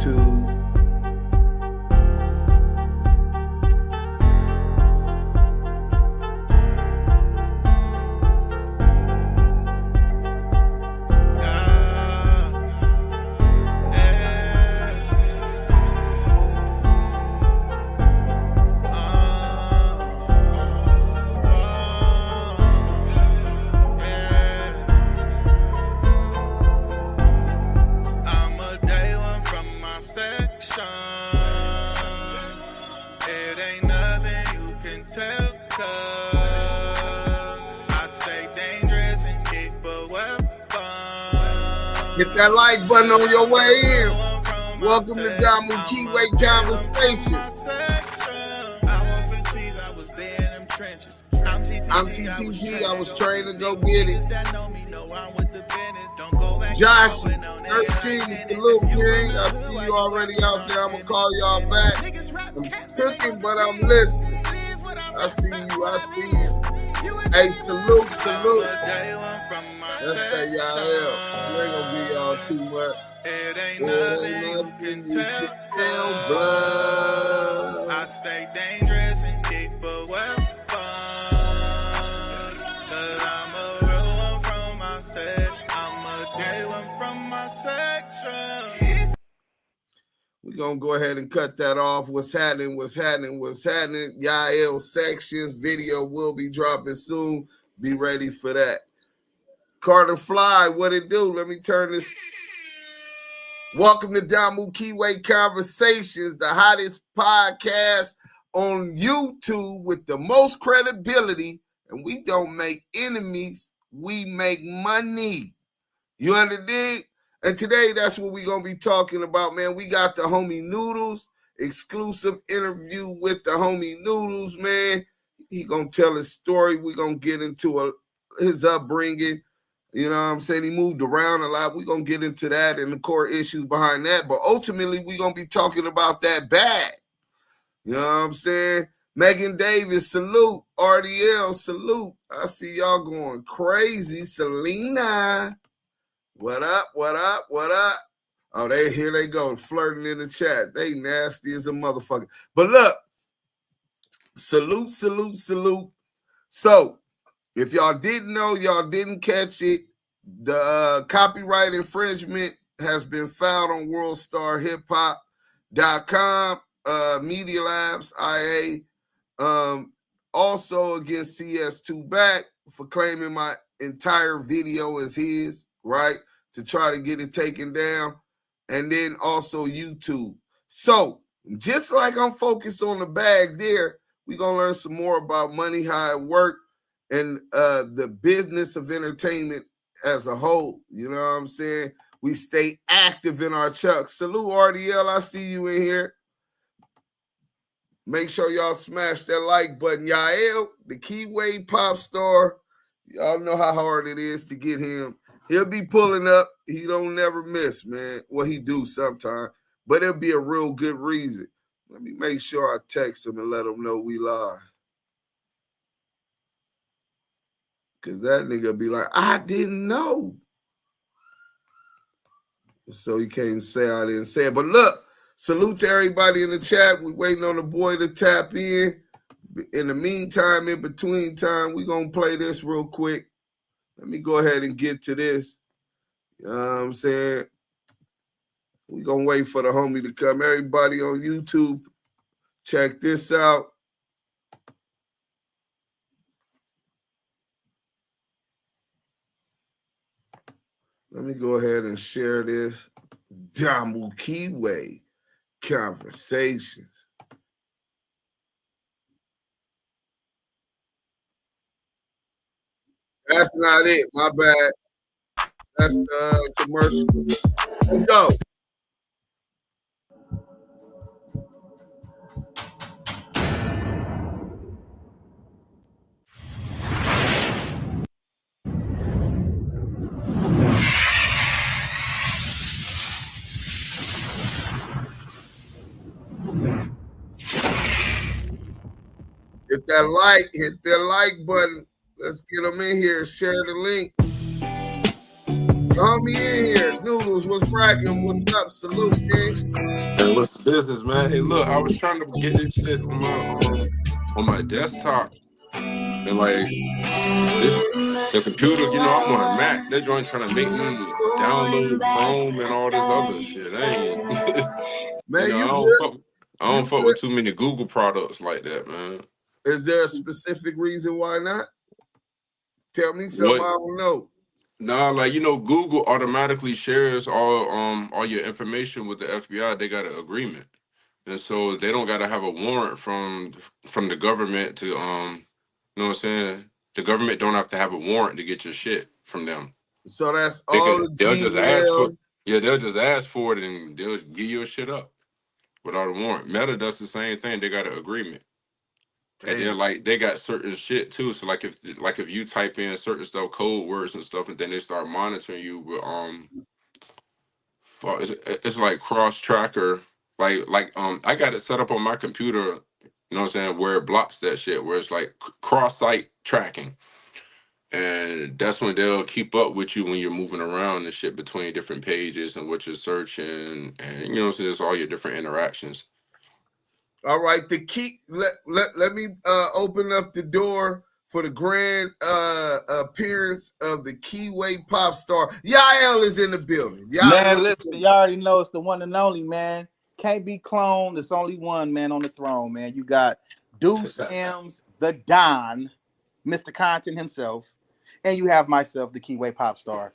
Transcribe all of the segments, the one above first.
YouTube. Hit that like button on your way in. Welcome to Damu Kiwe Conversation. I'm TTG. I was trained to go get it. Josh, 13, salute, King. I see you already out there. I'm going to call y'all back. I'm cooking, but I'm listening. I see you. Hey, salute. Let's stay y'all here. We ain't gonna be y'all too much. It ain't nothing you can tell, blood. I stay dangerous and keep a weapon. Cause I'm a real one from my section. I'm a gay one from my section. We're gonna go ahead and cut that off. What's happening? Yael sections video will be dropping soon. Be ready for that. Carter Fly, what it do? Let me turn this. Welcome to Damu Kiwe Conversations, the hottest podcast on YouTube with the most credibility. And we don't make enemies, we make money. You understand? And today, that's what we're going to be talking about, man. We got the homie Noodles, exclusive interview with the homie Noodles, man. He going to tell his story. We're going to get into his upbringing. You know what I'm saying? He moved around a lot. We're going to get into that and the core issues behind that. But ultimately, we're going to be talking about that bag. You know what I'm saying? Megan Davis, salute. RDL, salute. I see y'all going crazy. Selena, what up? Oh, here they go, flirting in the chat. They nasty as a motherfucker. But look, salute. So, if y'all didn't know, y'all didn't catch it, the copyright infringement has been filed on worldstarhiphop.com, Media Labs, IA, also against CS2 Back for claiming my entire video as his, right, to try to get it taken down, and then also YouTube. So, just like I'm focused on the bag there, we're going to learn some more about money, how it works, and the business of entertainment as a whole. You know what I'm saying? We stay active in our chucks. Salute, RDL. I see you in here. Make sure y'all smash that like button. Yael, the Kiwe pop star. Y'all know how hard it is to get him. He'll be pulling up. He don't never miss, man. Well, he do sometimes. But it'll be a real good reason. Let me make sure I text him and let him know we live. Because that nigga be like, I didn't know. So he can't say I didn't say it. But look, salute to everybody in the chat. We waiting on the boy to tap in. In the meantime, in between time, we going to play this real quick. Let me go ahead and get to this. You know what I'm saying? We going to wait for the homie to come. Everybody on YouTube, check this out. Let me go ahead and share this. Damu Kiwe Conversations. That's not it. My bad. That's the commercial. Let's go. Hit that like button. Let's get them in here. Share the link. Homie in here. Noodles. Noodles, what's cracking? What's up? Salute, King. Hey, what's the business, man? Hey, look, I was trying to get this shit on my desktop, and like this, the computer, I'm on a Mac. That joint trying to make me download Chrome and all this other shit. I ain't, Man, I you don't good? fuck, I You don't fuck good? with too many Google products like that, man. Is there a specific reason why not? Tell me something I What? don't know. Nah, like Google automatically shares all your information with the FBI. They got an agreement, and so they don't got to have a warrant from the government to you know what I'm saying. The government don't have to have a warrant to get your shit from them. So that's They all could the they'll just ask for Gmail. they'll just ask for it and they'll give your shit up without a warrant. Meta does the same thing. They got an agreement. And then Damn. like they got certain shit too. So like if you type in certain stuff, code words and stuff, and then they start monitoring you with it's like cross tracker. Like I got it set up on my computer, you know what I'm saying, where it blocks that shit, where it's like cross site tracking. And that's when they'll keep up with you when you're moving around and shit between different pages and what you're searching, and so there's all your different interactions. All right, the key. Let me open up the door for the grand appearance of the Kiwe pop star. Yael is in the building. Man, listen, you already know it's the one and only, man. Can't be cloned. There's only one man on the throne, man. You got Deuce M's, the Don, Mr. Content himself, and you have myself, the Keyway Pop Star.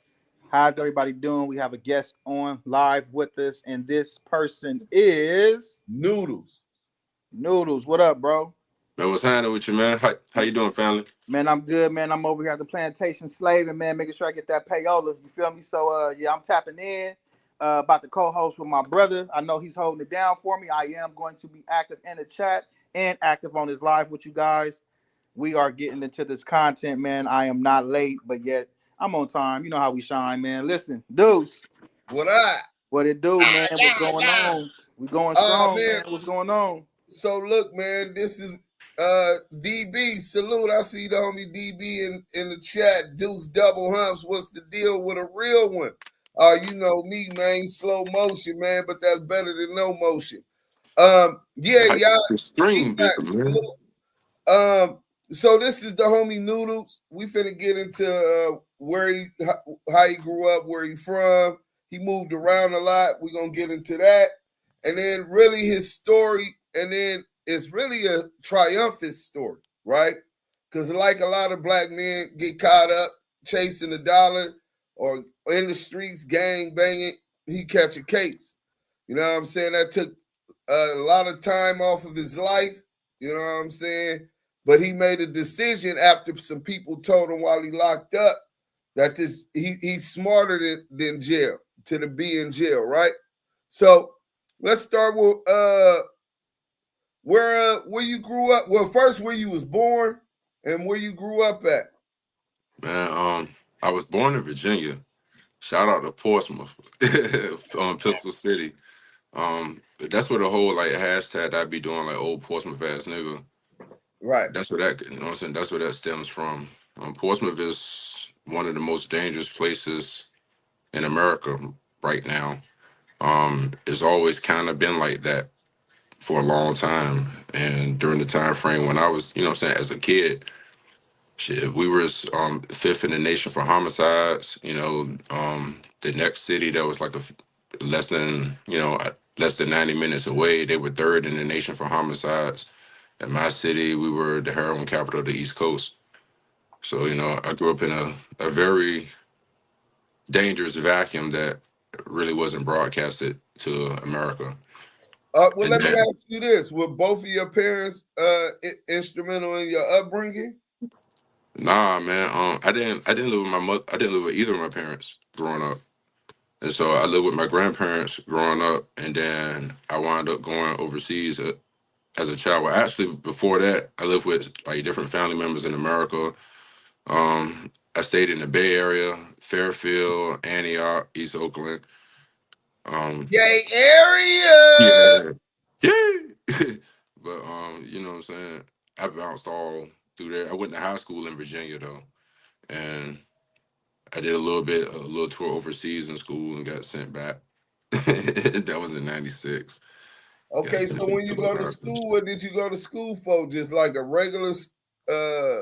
How's everybody doing? We have a guest on live with us, and this person is Noodles. Noodles. What up, bro? Man, what's happening with you, man? How you doing, family? Man, I'm good, man. I'm over here at the plantation slaving, man, making sure I get that payola. You feel me? So, yeah, I'm tapping in. About to co-host with my brother. I know he's holding it down for me. I am going to be active in the chat and active on this live with you guys. We are getting into this content, man. I am not late, but yet I'm on time. You know how we shine, man. Listen, Deuce. What up? What it do, man? What's going on? We going strong, man. What's going on? So look, man, this is DB. Salute. I see the homie DB in the chat. Deuce double humps. What's the deal with a real one? You know me, man, slow motion, man, but that's better than no motion. Yeah, y'all. Extreme, man. So this is the homie Noodles. We finna get into how he grew up, where he from. He moved around a lot. We're gonna get into that. And then really his story, and then it's really a triumphant story, right? Because like a lot of black men get caught up chasing the dollar or in the streets gang banging, he catch a case. You know what I'm saying? That took a lot of time off of his life. You know what I'm saying? But he made a decision after some people told him while he locked up that he's smarter than jail to be in jail, right? So let's start with where you grew up. Well, first where you was born and where you grew up at. Man, I was born in Virginia. Shout out to Portsmouth, Pistol City. That's where the whole like hashtag I be doing like old Portsmouth ass nigga. Right. That's where that you know what I'm saying. That's where that stems from. Portsmouth is one of the most dangerous places in America right now. It's always kind of been like that for a long time. And during the time frame when I was, you know what I'm saying, as a kid, shit, we were fifth in the nation for homicides. The next city that was like less than 90 minutes away, they were third in the nation for homicides. In my city, we were the heroin capital of the East Coast. So, I grew up in a very dangerous vacuum that really wasn't broadcasted to America. Well, And let me then, ask you this: were both of your parents instrumental in your upbringing? nah, man, I didn't live with my mother. I didn't live with either of my parents growing up. And so I lived with my grandparents growing up, and then I wound up going overseas as a child. Well, actually, before that, I lived with like different family members in America. I stayed in the Bay Area, Fairfield, Antioch, East Oakland. Gay area. Yeah, yeah. But you know what I'm saying? I bounced all through there. I went to high school in Virginia though, and I did a little tour overseas in school and got sent back. That was in '96. Got Okay, sent so to when you go to the school, what did you go to school for? Just like a regular, uh,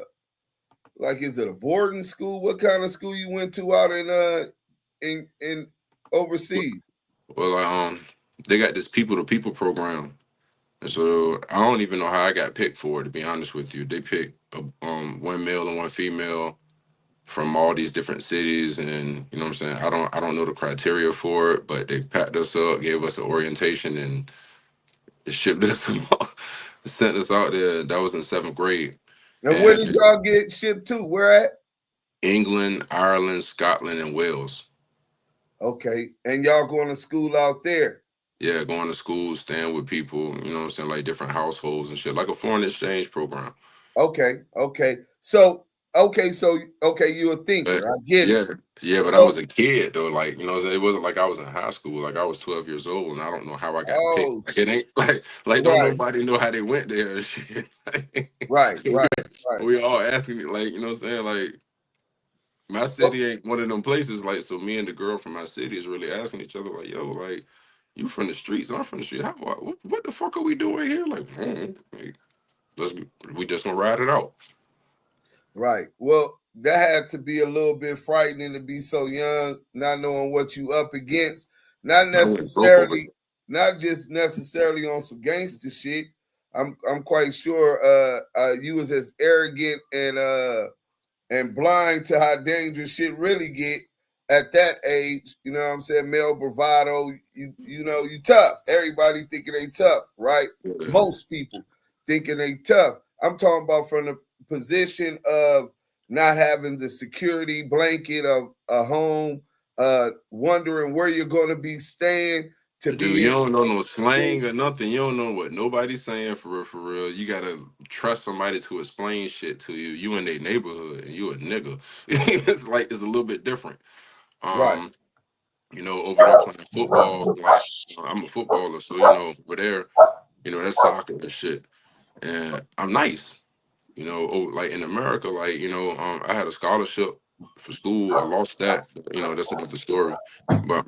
like is it a boarding school? What kind of school you went to out in overseas? well, they got this people to people program, and so I don't even know how I got picked for it. To be honest with you, they picked one male and one female from all these different cities, and you know what I'm saying. I don't know the criteria for it, but they packed us up, gave us an orientation, and shipped us, sent us out there. That was in seventh grade, And where did and y'all get shipped to? Where at? England, Ireland, Scotland, and Wales. Okay, and y'all going to school out there? Yeah, going to school, staying with people, you know what I'm saying, like different households and shit, like a foreign exchange program. Okay. So you're a But thinker. I get it. yeah, yeah, but I was So a kid though, like, you know what I'm saying? It wasn't like I was in high school, like I was 12 years old and I don't know how I got picked. oh Like it ain't like don't right, nobody know how they went there and shit. right, right, right. We all asking me, like, you know what I'm saying? Like my Oh, city ain't one of them places, like, so me and the girl from my city is really asking each other, like, yo, like, you from the streets, I'm from the street. What the fuck are we doing here? Like, like let's we just gonna ride it out. right. Well, that had to be a little bit frightening to be so young, not knowing what you up against, not I went broke over. necessarily, not just necessarily on some gangster shit. I'm quite sure you was as arrogant and blind to how dangerous shit really get at that age. You know what I'm saying? Male bravado. You tough. Everybody thinking they tough, right? Yeah. Most people thinking they tough. I'm talking about from the position of not having the security blanket of a home, wondering where you're going to be staying to Dude, be you in. don't know no slang or nothing. You don't know what nobody's saying for real, for real. You gotta trust somebody to explain shit to you. You in their neighborhood and you a nigga. It's like it's a little bit different. Right, Um, over there playing football, like I'm a footballer, so over there, that's soccer and shit. And I'm nice. Like in America, like, I had a scholarship for school. I lost that. That's another story. But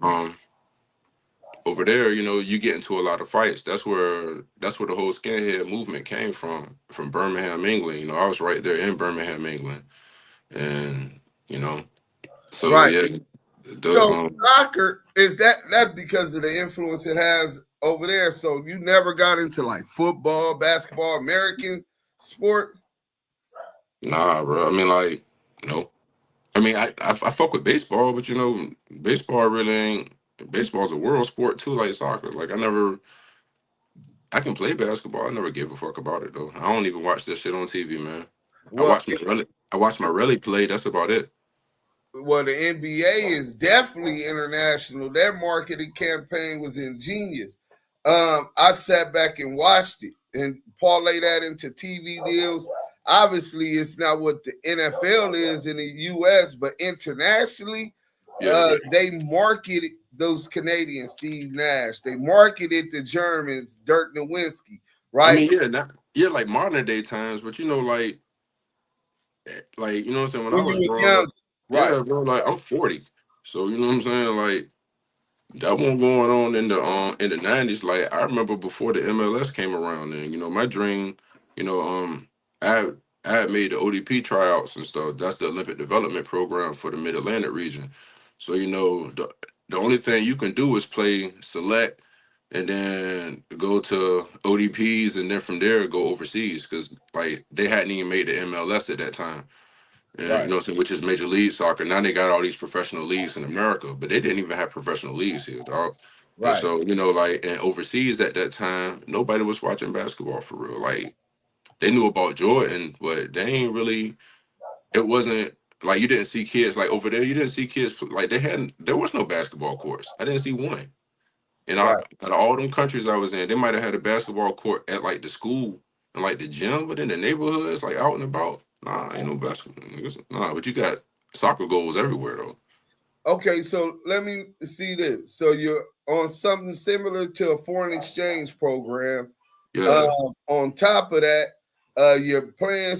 over there, you get into a lot of fights. That's where the whole skinhead movement came from Birmingham, England. I was right there in Birmingham, England, and so right. yeah, the So soccer is that's because of the influence it has over there. So you never got into like football, basketball, American sport. nah, bro. I mean, like, no. I mean, I fuck with baseball, but baseball really ain't. Baseball's a world sport too, like soccer. Like I can play basketball. I never gave a fuck about it though. I don't even watch this shit on TV, man. I Well, watch my I watch my rally play. That's about it. the NBA is definitely international. Their marketing campaign was ingenious. I sat back and watched it and parlay that into TV deals. Obviously, it's not what the NFL is in the U.S., but internationally, Yeah. they marketed those Canadians, Steve Nash. They marketed the Germans, Dirk Nowitzki, I right? mean, yeah, like modern day times, but like what I'm saying. When I When you was was growing young, up, right, yeah, bro. Like I'm 40, so you know what I'm saying. Like that one going on in the '90s. Like I remember before the MLS came around, and my dream, you know, I I had made the ODP tryouts and stuff. That's the Olympic Development Program for the Mid Atlantic region. So the only thing you can do is play select, and then go to ODPs, and then from there go overseas because like they hadn't even made the MLS at that time. And right, which is Major League Soccer. Now they got all these professional leagues in America, but they didn't even have professional leagues here, dog. And right. so, like, and overseas at that time, nobody was watching basketball for real. Like, they knew about Jordan, but they ain't really, it wasn't like you didn't see kids like over there. You didn't see kids like there was no basketball courts. I didn't see one. And Right. out of all them countries I was in, they might have had a basketball court at like the school and like the gym, but in the neighborhoods, like out and about, nah, ain't no basketball. Niggas. Nah, but you got soccer goals everywhere though. Okay, so let me see this. So you're on something similar to a foreign exchange program. Yeah, On top of that, you're playing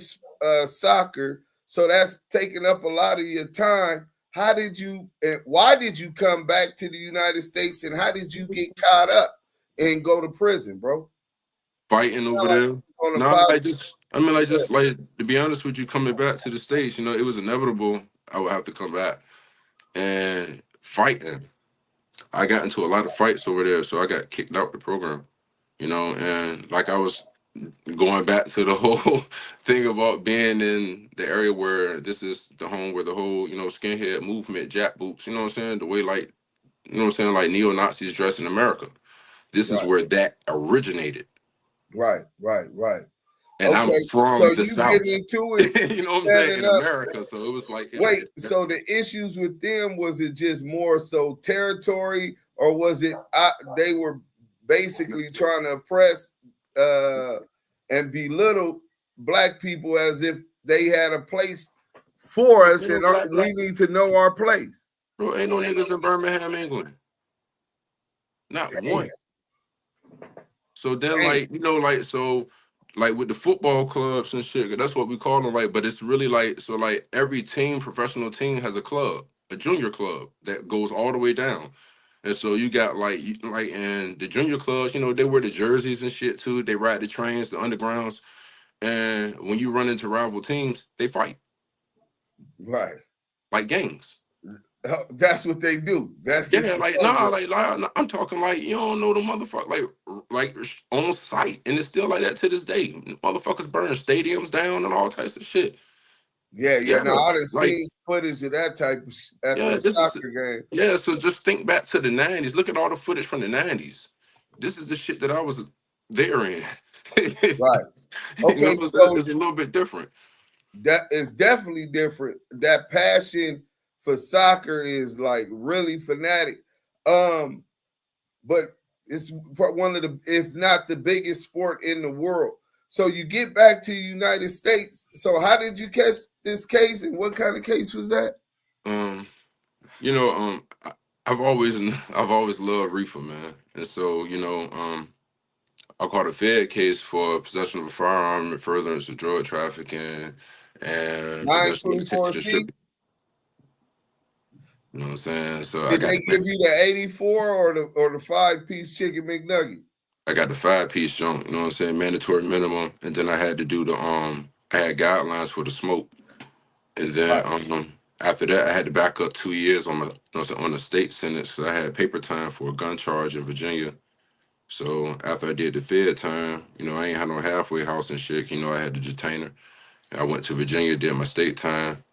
soccer, so that's taking up a lot of your time. how did you and why did you come back to the United States, and how did you get caught up and go to prison, bro? Fighting over Like there. on a No, pop. like just I mean like just like to be honest with you, coming back to the States, you know, it was inevitable I would have to come back and fighting. I got into a lot of fights over there, so I got kicked out the program, you know, and like I was going back to the whole thing about being in the area where this is the home where the whole, you know, skinhead movement, jackboots, you know what I'm saying? The way like, you know what I'm saying, like neo-Nazis dress in America. This is Right, where that originated. right. And I'm Okay, so from the you get South. into it You know what I'm saying? standing In up. America. So it was like Wait, so the issues with them, was it just more so territory, or was it they were basically trying to oppress and belittle black people as if they had a place for us, ain't no and black, we need to know our place? bro, ain't no niggas in Birmingham, England. Not Damn, one. So then, damn. like, you know, like, so, like, with the football clubs and shit, that's what we call them, like, but it's really like, so, like, every team, professional team has a club, a junior club that goes all the way down. And so you got, like, like, and the junior clubs, you know, they wear the jerseys and shit, too. They ride the trains, the undergrounds. And when you run into rival teams, they fight, Right. like gangs. That's what they do. That's just Yeah, the like nah, program. like I'm talking like you don't know the motherfucker like on site, and it's still like that to this day. Motherfuckers burn stadiums down and all types of shit. Yeah. Yeah, Now I done like seen footage of that type of at yeah, the this is soccer game. yeah. So just think back to the '90s. Look at all the footage from the '90s. This is the shit that I was there in. Right. You know Okay, what I'm saying? so It's a little bit different. that is definitely different. That passion for soccer is like really fanatic. Um, but it's one of the, if not the biggest sport in the world. So you get back to the United States. So how did you catch this case, and what kind of case was that? Um, you know, I've always I've always loved reefer, man, and so you know, I caught a Fed case for possession of a firearm and furtherance of drug trafficking and possession of intent to 924C. distribute. You know what I'm saying? So Did they give you the 84 or the 5-piece chicken McNugget? I got the 5-piece junk, you know what I'm saying? Mandatory minimum. And then I had to do the I had guidelines for the smoke. And then Right, after that I had to back up 2 years on my, you know what I'm saying, on the state sentence. So I had paper time for a gun charge in Virginia. So after I did the Fed time, you know, I ain't had no halfway house and shit. You know, I had the detainer. I went to Virginia, did my state time,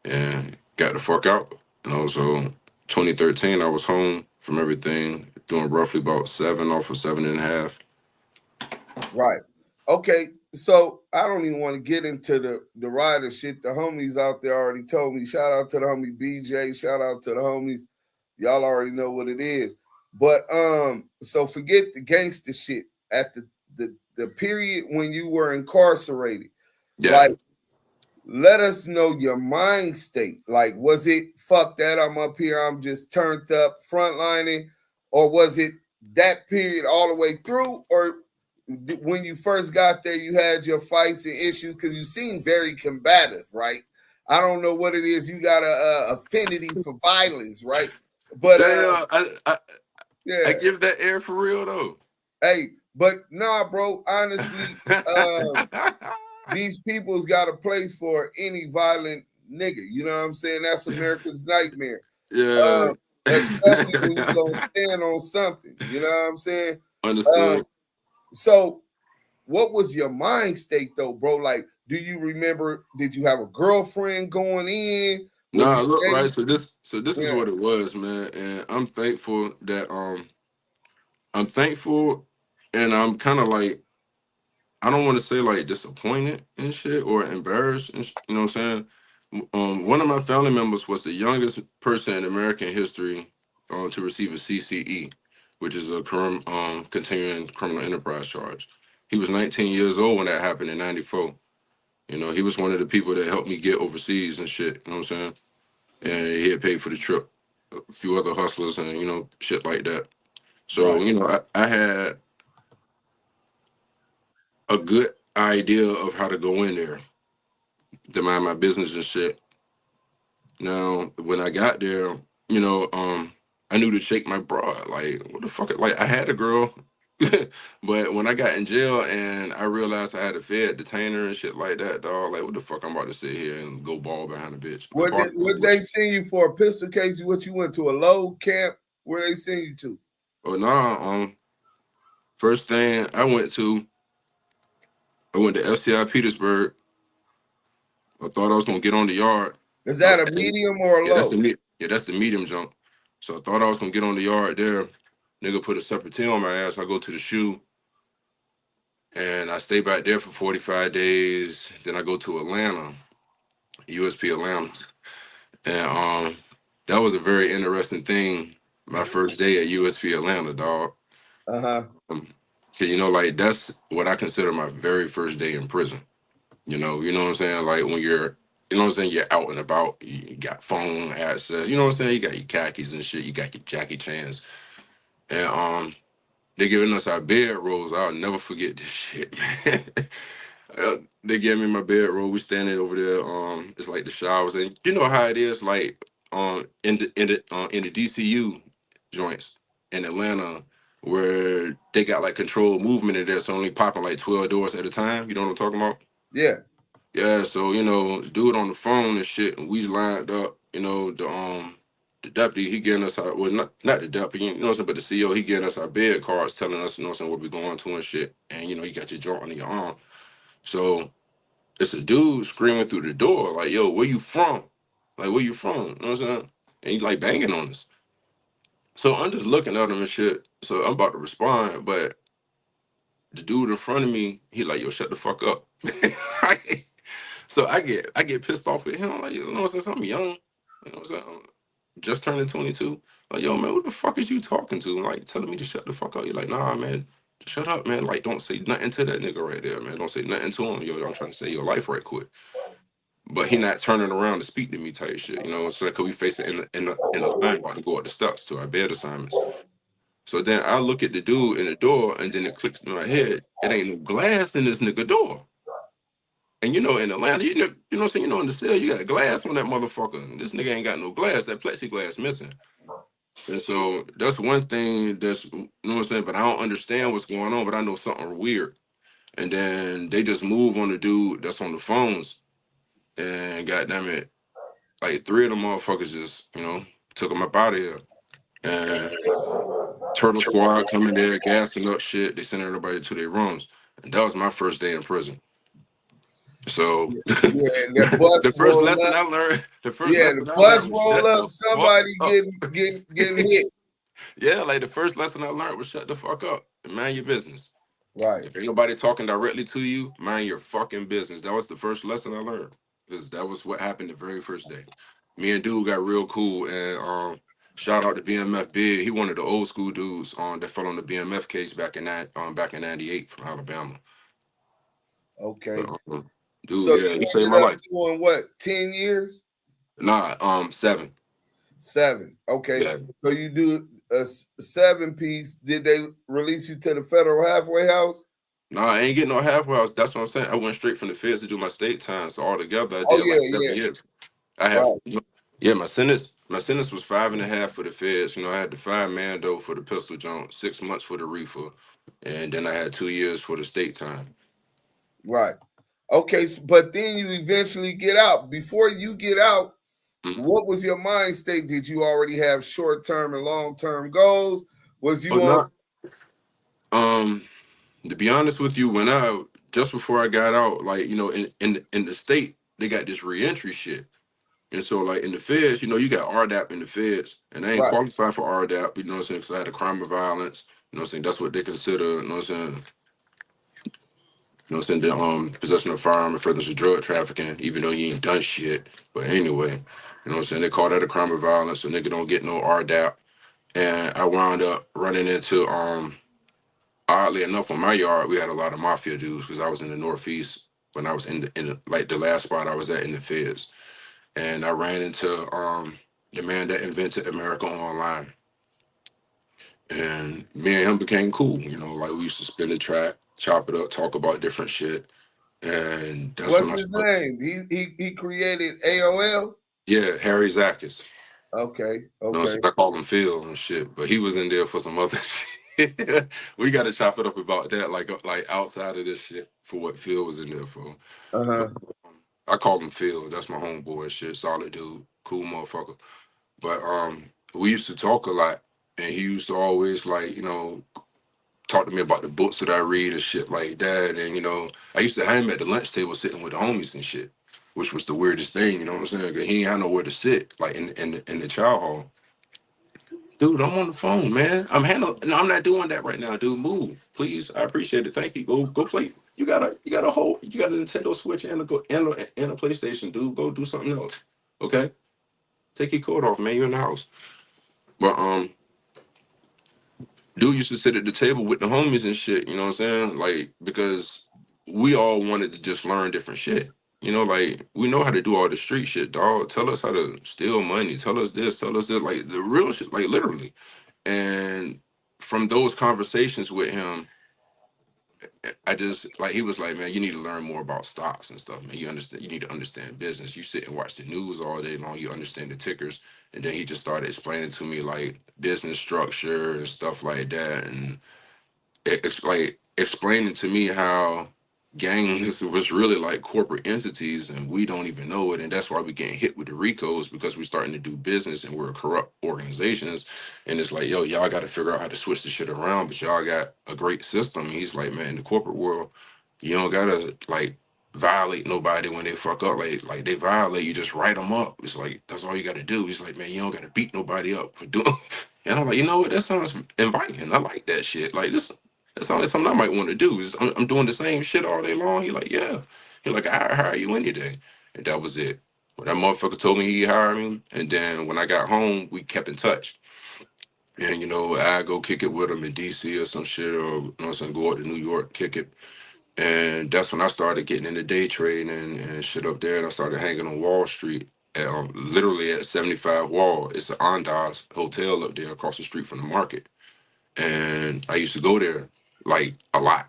and got the fuck out. You know, so 2013, I was home from everything, doing roughly about 7 off of 7.5. right. Okay, so I don't even want to get into the rider shit. The homies out there already told me. Shout out to the homie BJ. Shout out to the homies. Y'all already know what it is. But so forget the gangster shit. At the period when you were incarcerated, Yeah. like, let us know your mind state. Like, was it fuck that I'm up here, I'm just turned up frontlining, or was it that period all the way through, or when you first got there you had your fights and issues? Because you seem very combative, right? I don't know what it is. You got a affinity for violence, right? But Damn, I yeah, give that air for real though. hey, but nah, bro. Honestly, these people's got a place for any violent nigga. You know what I'm saying? That's America's nightmare. Yeah. Um, especially when you gonna stand on something. You know what I'm saying? Um, Understood. so what was your mind state though, bro? Like, do you remember? Did you have a girlfriend going in? Was Nah, you look, ready? right. So this is Yeah, what it was, man. And I'm thankful that I'm thankful and I'm kind of like I don't want to say like disappointed and shit or embarrassed. You know what I'm saying? One of my family members was the youngest person in American history to receive a CCE, which is a continuing criminal enterprise charge. He was 19 years old when that happened in '94. You know, he was one of the people that helped me get overseas and shit. You know what I'm saying? And he had paid for the trip. A few other hustlers and you know shit like that. So right, you know, I had a good idea of how to go in there to mind my business and shit. Now, when I got there, you know, I knew to shake my broad. Like, what the fuck? Like, I had a girl, but when I got in jail and I realized I had a Fed detainer and shit like that, dog, like, what the fuck I'm about to sit here and go ball behind a bitch? And What part of it what they was, send you for a pistol case? What you went to a low camp? Where they send you to? oh, nah, first thing I went to FCI Petersburg. I thought I was gonna get on the yard. Is that a medium or a Yeah, low? that's the medium jump. So I thought I was gonna get on the yard there. Nigga put a separate tail on my ass. I go to the shoe and I stay back there for 45 days. Then I go to Atlanta, USP Atlanta. And that was a very interesting thing. My first day at USP Atlanta, dog. Uh-huh. Um, 'Cause, you know, like that's what I consider my very first day in prison. You know what I'm saying? Like when you're, you know what I'm saying, you're out and about, you got phone access, you know what I'm saying? You got your khakis and shit, you got your Jackie Chans. And they giving us our bed rolls. I'll never forget this shit, man. They gave me my bed roll. We standing over there. It's like the showers, and you know how it is, like in the DCU joints in Atlanta, where they got like controlled movement in there, so only popping like 12 doors at a time. You know what I'm talking about? Yeah. Yeah, so you know, dude on the phone and shit, and we lined up. You know, the deputy, he getting us our, well, not the deputy, you know what I'm saying, but the CEO, he getting us our bed cards, telling us, you know what I'm saying, where we going to and shit. And you know, you got your joint under your arm. So it's a dude screaming through the door, like, "Yo, where you from? Like, where you from?" You know what I'm saying? And he's like banging on us. So I'm just looking at him and shit. So I'm about to respond, but the dude in front of me, he like, "Yo, shut the fuck up." Right? So I get pissed off at him. Like, you know what I'm saying? I'm young. You know what I'm saying? I'm just turning 22. Like, yo, man, who the fuck is you talking to? Like, telling me to shut the fuck up. You're like, nah, man, shut up, man. Like, don't say nothing to that nigga right there, man. Don't say nothing to him. Yo, I'm trying to save your life right quick. But he not turning around to speak to me type shit. You know what I'm saying? Because we facing in the line about to go up the steps to our bed assignments. So then I look at the dude in the door, and then it clicks in my head. It ain't no glass in this nigga door. And you know, in Atlanta, you know what I'm saying? You know, in the cell, you got glass on that motherfucker. And this nigga ain't got no glass. That plexiglass missing. And so that's one thing that's, you know what I'm saying? But I don't understand what's going on, but I know something weird. And then they just move on the dude that's on the phones. And goddamn it, like three of them motherfuckers just, you know, took him up out of here. And Turtle Squad coming there, gassing up shit. They sent everybody to their rooms. And that was my first day in prison. So Yeah, the bus the first roll lesson up. I learned, Yeah, the bus was roll shut up, the fuck somebody up. getting hit. Yeah, like the first lesson I learned was shut the fuck up and mind your business. Right. If ain't nobody talking directly to you, mind your fucking business. That was the first lesson I learned. Because that was what happened the very first day. Me and dude got real cool, and shout out to BMF Big. He one of the old school dudes that fell on the BMF case back in '98 from Alabama. Okay. But, dude, So yeah, you he saved my ended up life. doing what, 10 years? Nah, 7. 7. Okay. Yeah. So you do a 7-piece. Did they release you to the federal halfway house? No, I ain't getting no halfway house. That's what I'm saying. I went straight from the feds to do my state time. So altogether, I Oh did yeah, like 7 years. I yeah. have, Right. yeah, my sentence was 5.5 for the feds. You know, I had the 5 man though for the pistol jump, 6 months for the reefer, and then I had 2 years for the state time. Right. Okay, but then you eventually get out. Before you get out, Mhm. what was your mind state? Did you already have short-term and long-term goals? Was Oh you on? no. Um, to be honest with you, when I just before I got out, like you know, in the state, they got this reentry shit. And so, like in the feds, you know, you got RDAP in the feds, and I ain't Right. qualified for RDAP, you know what I'm saying? Because I had a crime of violence, you know what I'm saying? That's what they consider, you know what I'm saying? You know what I'm saying? The possession of a firearm and furtherance of drug trafficking, even though you ain't done shit. But anyway, you know what I'm saying? They call that a crime of violence, so nigga don't get no RDAP. And I wound up running into, oddly enough, on my yard, we had a lot of mafia dudes because I was in the Northeast when I was like the last spot I was at in the feds. And I ran into the man that invented America Online, and me and him became cool. You know, like we used to spin the track, chop it up, talk about different shit, and that's when What's I his started. name? He created AOL. Yeah, Harry Zakis. Okay, No, okay. so I call him Phil and shit, but he was in there for some other shit. We got to chop it up about that, like outside of this shit, for what Phil was in there for. But Uh-huh. I call him Phil. That's my homeboy and shit. Solid dude, cool motherfucker. But we used to talk a lot, and he used to always like talk to me about the books that I read and shit like that. And I used to have him at the lunch table sitting with the homies and shit, which was the weirdest thing. You know what I'm saying? 'Cause he ain't had nowhere to sit, like in the chow hall. Dude, I'm on the phone, man. I'm handling. No, I'm not doing that right now, dude. Move, please. I appreciate it. Thank you. Go play. You got a Nintendo Switch and a PlayStation, dude. Go do something else. Okay, take your coat off, man. You're in the house. But dude used to sit at the table with the homies and shit. You know what I'm saying? Like because we all wanted to just learn different shit. Like we know how to do all the street shit, dog. Tell us how to steal money. Tell us this. Tell us this. Like the real shit. Like literally. And from those conversations with him, I just like he was like, man, you need to learn more about stocks and stuff, man. You need to understand business. You sit and watch the news all day long, you understand the tickers. And then he just started explaining to me like business structure and stuff like that. And it's like explaining to me how gangs was really like corporate entities and we don't even know it, and that's why we getting hit with the ricos because we're starting to do business and we're corrupt organizations. And it's like, yo, y'all got to figure out how to switch the shit around, but y'all got a great system. And he's like, man, in the corporate world you don't gotta like violate nobody when they fuck up. Like they violate, you just write them up. It's like that's all you got to do. He's like, man, you don't got to beat nobody up for doing. And I'm like, you know what? That sounds inviting. I like that shit. Like this. That's only something I might want to do. Is I'm doing the same shit all day long. He like, yeah. He like, I hire you any day. And that was it. When that motherfucker told me he hired me, and then when I got home, we kept in touch. And I go kick it with him in DC or some shit, or I'm saying, go out to New York, kick it. And that's when I started getting into day trading and shit up there. And I started hanging on Wall Street, literally at 75 Wall. It's an Andaz hotel up there across the street from the market. And I used to go there like a lot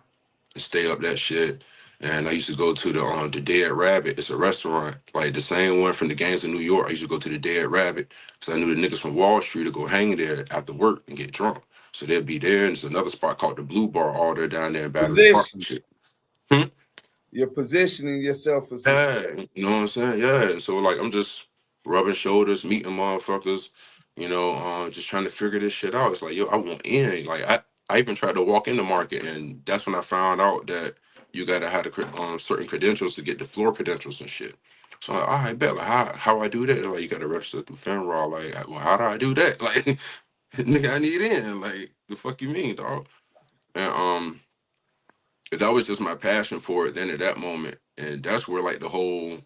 and stay up that shit. And I used to go to the Dead Rabbit. It's a restaurant, like the same one from the gangs in New York. I used to go to the Dead Rabbit because I knew the niggas from Wall Street to go hang there after work and get drunk. So they'd be there. And there's another spot called the Blue Bar, all there down there in Battery Park and Position. shit. Hmm? You're positioning yourself for success. Yeah, you know what I'm saying? Yeah. So like I'm just rubbing shoulders, meeting motherfuckers, just trying to figure this shit out. It's like, yo, I want in. Like I even tried to walk in the market, and that's when I found out that you gotta have the certain credentials to get the floor credentials and shit. So I'm like, all right, bet. Like how I do that? They're like, you gotta register through FINRA. Like, well, how do I do that? Like, nigga, I need in. Like, the fuck you mean, dog? And that was just my passion for it then at that moment. And that's where like the whole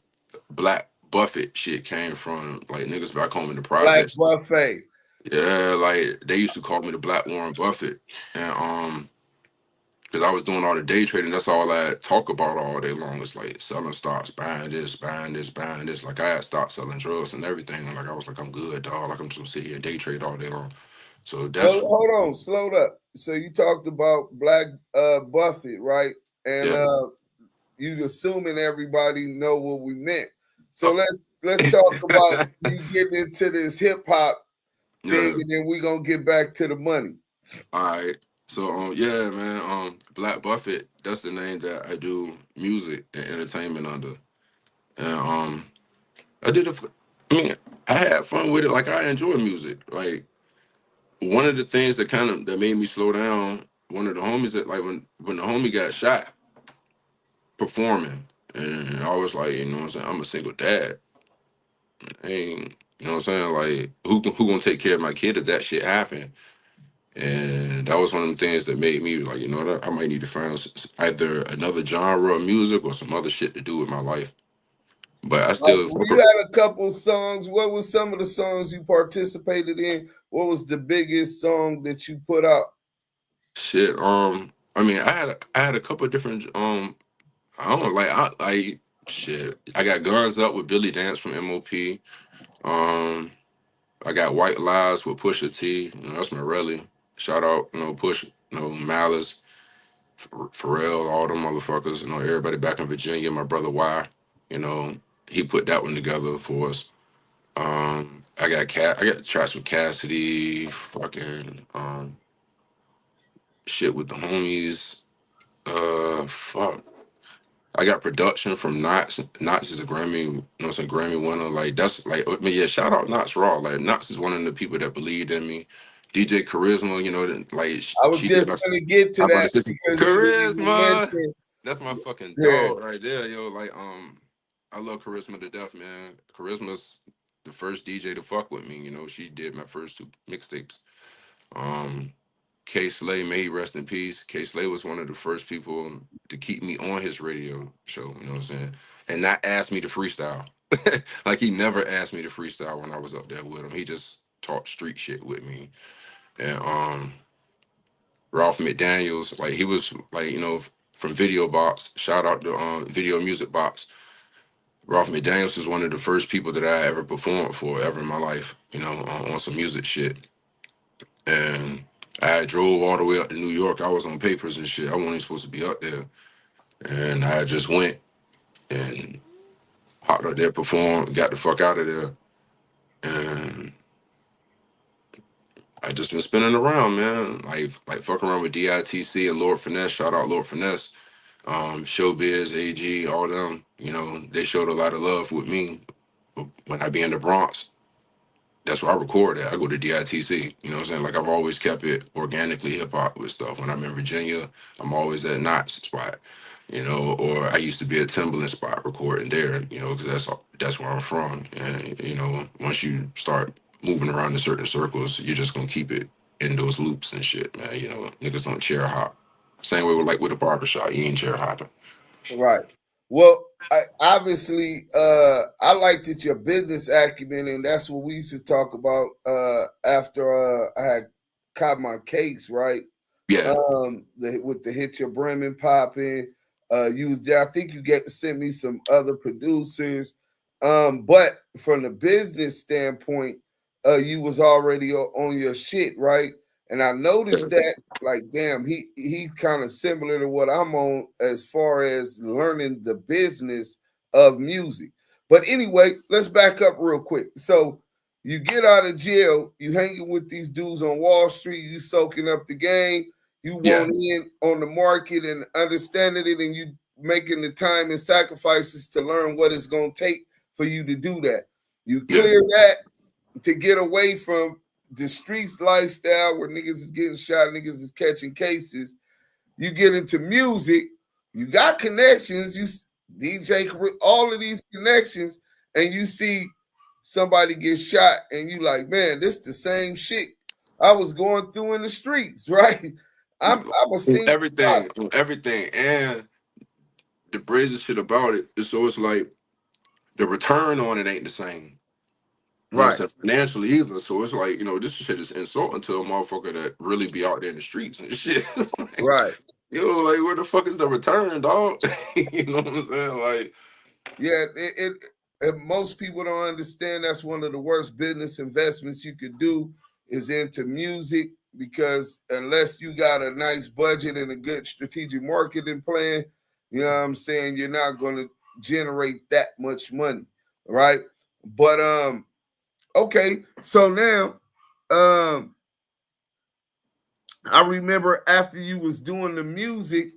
Black Buffett shit came from. Like niggas back home in the Black projects. buffet. Yeah, like they used to call me the Black Warren Buffett. And because I was doing all the day trading, that's all I talk about all day long. It's like selling stocks, buying this, buying this, buying this. Like I had stopped selling drugs and everything. Like I was like, I'm good, dog. Like I'm just gonna sit here and day trade all day long. So Well, that's hold on, slow up. So you talked about Black Buffett, right? And yeah. you assuming everybody know what we meant. So Oh. let's talk about you getting into this hip hop thing, Yeah. and then we're gonna get back to the money. All right. So yeah, man, Black Buffett, that's the name that I do music and entertainment under. And I did it I mean, I had fun with it. Like I enjoy music. Like one of the things that made me slow down, one of the homies that like when the homie got shot performing, and I was like, you know what I'm saying, I'm a single dad. And you know what I'm saying? Like who gonna take care of my kid if that shit happened? And that was one of the things that made me like, you know what, I might need to find either another genre of music or some other shit to do with my life. But I Like, still well, you had a couple songs. What was some of the songs you participated in? What was the biggest song that you put out? shit. I mean, I had a couple of different I don't like I like shit. I got Guns Up with Billy Dance from MOP. Um, I got White Lies with Pusha T. That's my rally. Shout out, Push, Malice, Pharrell, all them motherfuckers. Everybody back in Virginia. My brother Y, you know, he put that one together for us. I got tracks with Cassidy, fucking shit with the homies. Fuck. I got production from Knots. Knots is a Grammy, you know, some Grammy winner. Like that's like, I mean, yeah. Shout out Knots Raw. Like Knots is one of the people that believed in me. DJ Charisma, you know, like I was she did just my. gonna get to I'm about that to say because you Charisma. mentioned, That's my fucking yeah. dog right there, yo. Like I love Charisma to death, man. Charisma's the first DJ to fuck with me. You know, she did my first two mixtapes. Um, K Slay, may he rest in peace. K Slay was one of the first people to keep me on his radio show, you know what I'm saying? And not ask me to freestyle. Like he never asked me to freestyle when I was up there with him. He just talked street shit with me. And Ralph McDaniels, like he was like, you know, from Video Box, shout out to Video Music Box. Ralph McDaniels was one of the first people that I ever performed for ever in my life, you know, on some music shit. And I drove all the way up to New York. I was on papers and shit. I wasn't supposed to be up there. And I just went and popped up there, performed, got the fuck out of there. And I just been spinning around, man. Like fuck around with DITC and Lord Finesse. Shout out Lord Finesse. Showbiz, AG, all them, you know, they showed a lot of love with me when I be in the Bronx. That's where I record at. I go to DITC. You know what I'm saying? Like I've always kept it organically hip hop with stuff. When I'm in Virginia, I'm always at Knott's spot. You know, or I used to be at Timberland spot recording there. You know, because that's where I'm from. And you know, once you start moving around in certain circles, you're just gonna keep it in those loops and shit, man. You know, niggas don't chair hop. Same way with like with a barbershop, you ain't chair hopping. Right. Well, obviously, I liked it, your business acumen, and that's what we used to talk about after I had caught my cakes, right? Yeah, With the hit your Bremen popping. You was there. I think you get to send me some other producers. But from the business standpoint, you was already on your shit, right? And I noticed that, like, damn, he kind of similar to what I'm on as far as learning the business of music. But anyway, let's back up real quick. So you get out of jail, you hanging with these dudes on Wall Street, you soaking up the game, you yeah, want in on the market and understanding it, and you making the time and sacrifices to learn what it's going to take for you to do that. You yeah. clear that to get away from the streets lifestyle where niggas is getting shot, niggas is catching cases. You get into music, you got connections, you DJ, all of these connections, and you see somebody get shot, and you like, man, this the same shit I was going through in the streets, right? I'm a single Everything, everything, and the brazen shit about it is so it's like the return on it ain't the same. You know what right, I'm saying? Financially either. So it's like, you know, this shit is insulting to a motherfucker that really be out there in the streets and shit. Like, right. yo, like where the fuck is the return, dog? You know what I'm saying? Like, Yeah, most people don't understand that's one of the worst business investments you could do is into music because unless you got a nice budget and a good strategic marketing plan, you know what I'm saying, you're not going to generate that much money, right? But okay, so now I remember after you was doing the music,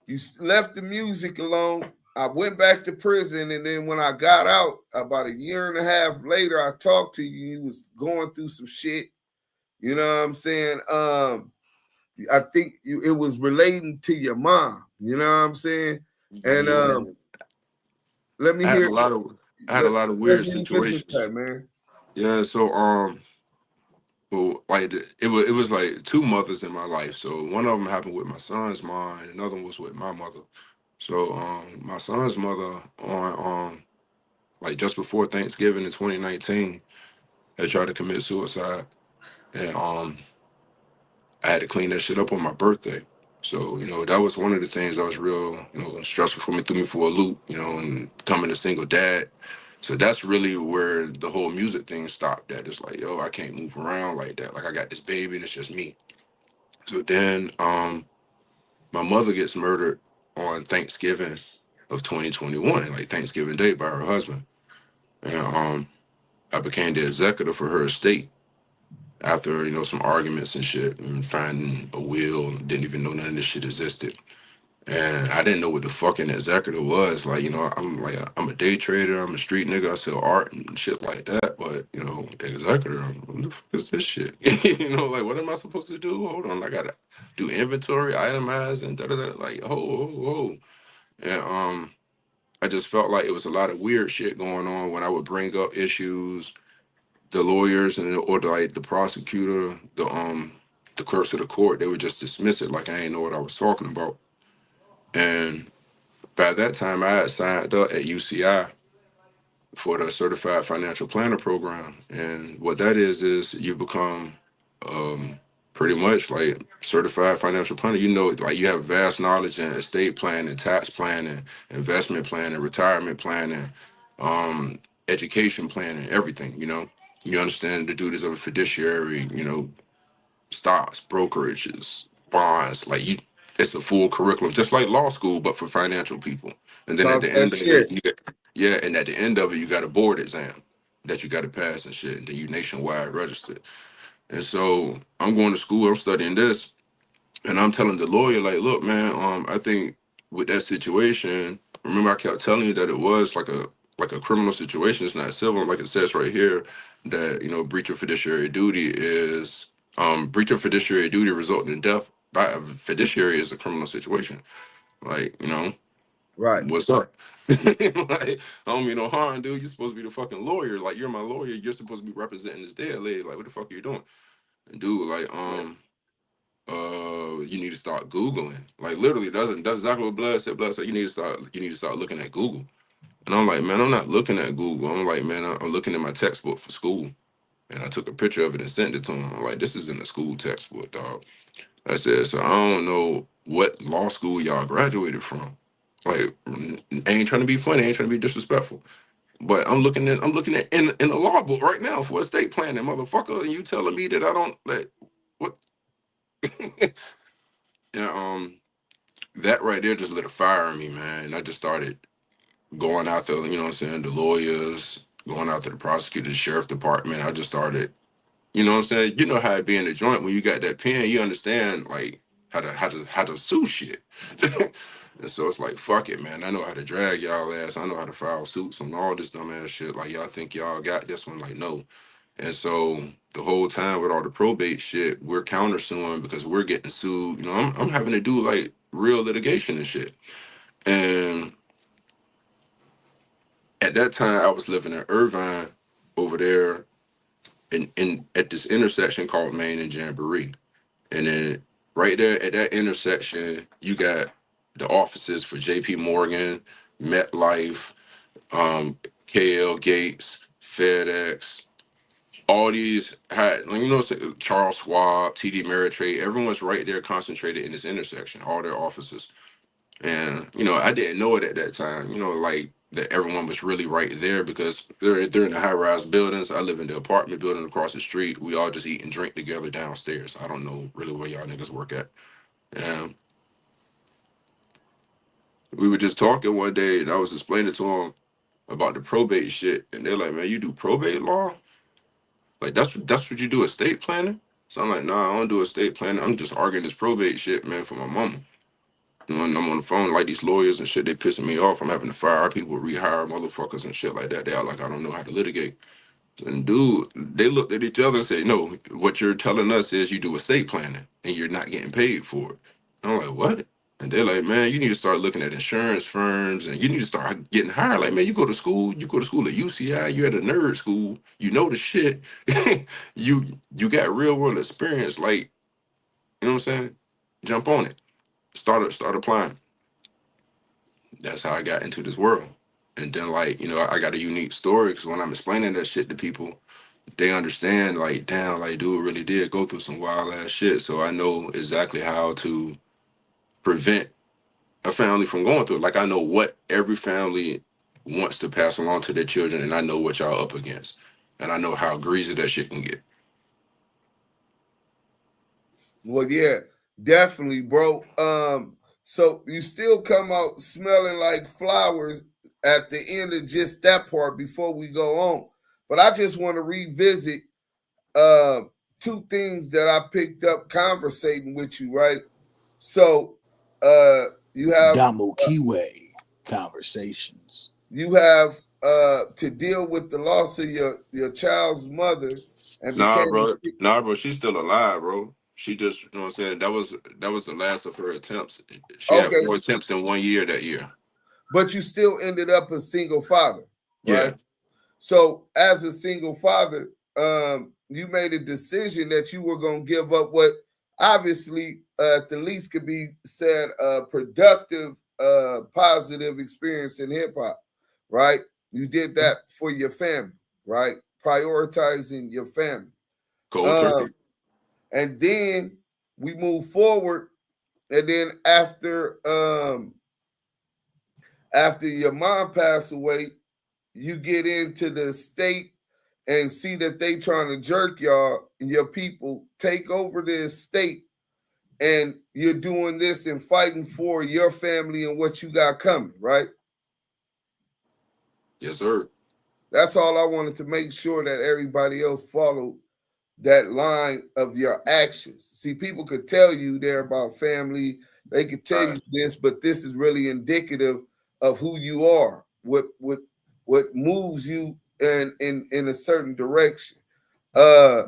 you left the music alone. I went back to prison, and then when I got out, about a year and a half later, I talked to you. You was going through some shit. You know what I'm saying? I think it was relating to your mom. You know what I'm saying? And yeah, let me I had hear. a lot of I had a Let, lot of let's weird revisit situations. that, man. Yeah, so well, like it was like two mothers in my life. So one of them happened with my son's mom, and another one was with my mother. So my son's mother on like just before Thanksgiving in 2019 had tried to commit suicide, and I had to clean that shit up on my birthday. So you know that was one of the things that was real, you know, stressful for me, threw me for a loop, you know, and becoming a single dad. So that's really where the whole music thing stopped. At it's like, yo, I can't move around like that. Like I got this baby and it's just me. So then my mother gets murdered on Thanksgiving of 2021, like Thanksgiving Day by her husband. And I became the executor for her estate after, you know, some arguments and shit and finding a will, didn't even know none of this shit existed. And I didn't know what the fucking executor was. Like, you know, I'm a day trader, I'm a street nigga, I sell art and shit like that. But, you know, executor, what the fuck is this shit? You know, like, what am I supposed to do? Hold on, I gotta do inventory, itemize, and da da da. Like, ho. And I just felt like it was a lot of weird shit going on when I would bring up issues. The lawyers and or like the prosecutor, the clerks of the court, they would just dismiss it like I ain't know what I was talking about. And by that time, I had signed up at UCI for the Certified Financial Planner program, and what that is you become pretty much like certified financial planner. You know, like you have vast knowledge in estate planning, tax planning, investment planning, retirement planning, education planning, everything. You know, you understand the duties of a fiduciary. You know, stocks, brokerages, bonds. Like you, it's a full curriculum, just like law school, but for financial people. And then at Talk the that end of shit. it, yeah, and at the end of it, you got a board exam that you got to pass and shit. And then you nationwide registered. And so I'm going to school, I'm studying this, and I'm telling the lawyer, like, look, man, I think with that situation, remember I kept telling you that it was like a criminal situation. It's not civil, like it says right here, that you know, breach of fiduciary duty is breach of fiduciary duty resulting in death by a fiduciary is a criminal situation. Like, you know, Right. what's up? Like, I don't mean no harm, dude. You're supposed to be the fucking lawyer. Like, you're my lawyer. You're supposed to be representing this dead lady. Like, what the fuck are you doing? And dude, like, you need to start Googling. Like literally, that's exactly what Blood said. Blood said you need to start looking at Google. And I'm like, man, I'm not looking at Google. I'm like, man, I'm looking at my textbook for school. And I took a picture of it and sent it to him. I'm like, this is in the school textbook, dog. I said, so I don't know what law school y'all graduated from. Like, ain't trying to be funny, ain't trying to be disrespectful. But I'm looking at in the law book right now for estate planning, motherfucker, and you telling me that I don't like what? Yeah, that right there just lit a fire in me, man. And I just started going out there, you know what I'm saying, the lawyers, going out to the prosecutor, the sheriff department. I just started, you know what I'm saying? You know how it be in the joint when you got that pen, you understand like how to sue shit. And so it's like, fuck it, man. I know how to drag y'all ass. I know how to file suits on all this dumbass shit. Like y'all think y'all got this one, like no. And so the whole time with all the probate shit, we're countersuing because we're getting sued. You know, I'm having to do like real litigation and shit. And at that time, I was living in Irvine over there in at this intersection called Main and Jamboree. And then right there at that intersection, you got the offices for JP Morgan, MetLife, KL Gates, FedEx, all these had, like, you know, Charles Schwab, TD Ameritrade, everyone's right there concentrated in this intersection, all their offices. And, you know, I didn't know it at that time, you know, like that everyone was really right there because they're in the high rise buildings. I live in the apartment building across the street. We all just eat and drink together downstairs. I don't know really where y'all niggas work at. And we were just talking one day and I was explaining to them about the probate shit. And they're like, man, you do probate law? Like that's what you do, estate planning? So I'm like, nah, I don't do estate planning. I'm just arguing this probate shit, man, for my mama. You know, and I'm on the phone like these lawyers and shit, they pissing me off. I'm having to fire people, rehire motherfuckers and shit like that. They are like, I don't know how to litigate. And dude, they looked at each other and said, no, what you're telling us is you do estate planning and you're not getting paid for it. I'm like, what? And they're like, man, you need to start looking at insurance firms and you need to start getting hired. Like, man, you go to school at UCI, you're at a nerd school, you know the shit. You got real world experience. Like, you know what I'm saying? Jump on it. Start applying. That's how I got into this world. And then, like, you know, I got a unique story because when I'm explaining that shit to people, they understand, like, damn, like, dude really did go through some wild ass shit. So I know exactly how to prevent a family from going through it. Like, I know what every family wants to pass along to their children, and I know what y'all up against. And I know how greasy that shit can get. Well, yeah, definitely, bro. So you still come out smelling like flowers at the end of just that part before we go on. But I just want to revisit two things that I picked up conversating with you, right? So you have Damu Kiwe conversations. you have to deal with the loss of your child's mother and Nah, became bro. Nah, bro. She's still alive, bro. She just, you know what I'm saying? That was the last of her attempts. She had okay, 4 attempts in 1 year that year. but you still ended up a single father, right? Yeah. So as a single father, you made a decision that you were going to give up what obviously at the least could be said a productive, positive experience in hip hop, right? You did that for your family, right? Prioritizing your family. Cold Um, turkey. and then we move forward, and then after your mom passed away, you get into the state and see that they trying to jerk y'all, your people, take over the estate, and you're doing this and fighting for your family and what you got coming, right? Yes, sir. That's all I wanted to make sure that everybody else followed that line of your actions. See, people could tell you they're about family, they could tell All you right. this, but this is really indicative of who you are, what moves you in a certain direction. Uh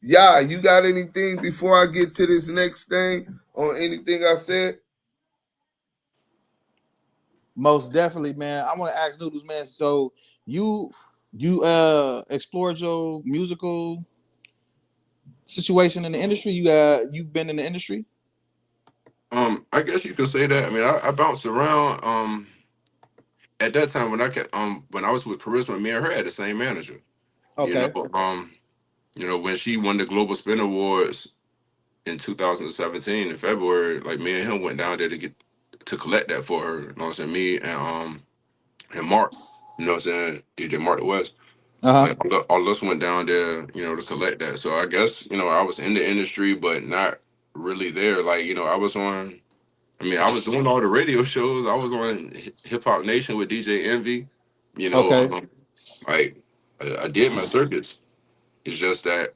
yeah, you got anything before I get to this next thing on anything I said? Most definitely, man. I want to ask Noodles, man. So you explored your musical situation in the industry. You've been in the industry. I guess you can say that. I mean, I bounced around. At that time when I was with Charisma, me and her had the same manager. You know, Okay. when she won the Global Spin Awards in 2017 in February, like me and him went down there to collect that for her. You know what I'm saying? Me and Mark, you know what I'm saying? DJ Mark the West. Uh Like all of us went down there, to collect that. So I guess, I was in the industry, but not really there. Like, I was doing all the radio shows. I was on Hip Hop Nation with DJ Envy. You huh. know, Okay. like I did my circuits. It's just that,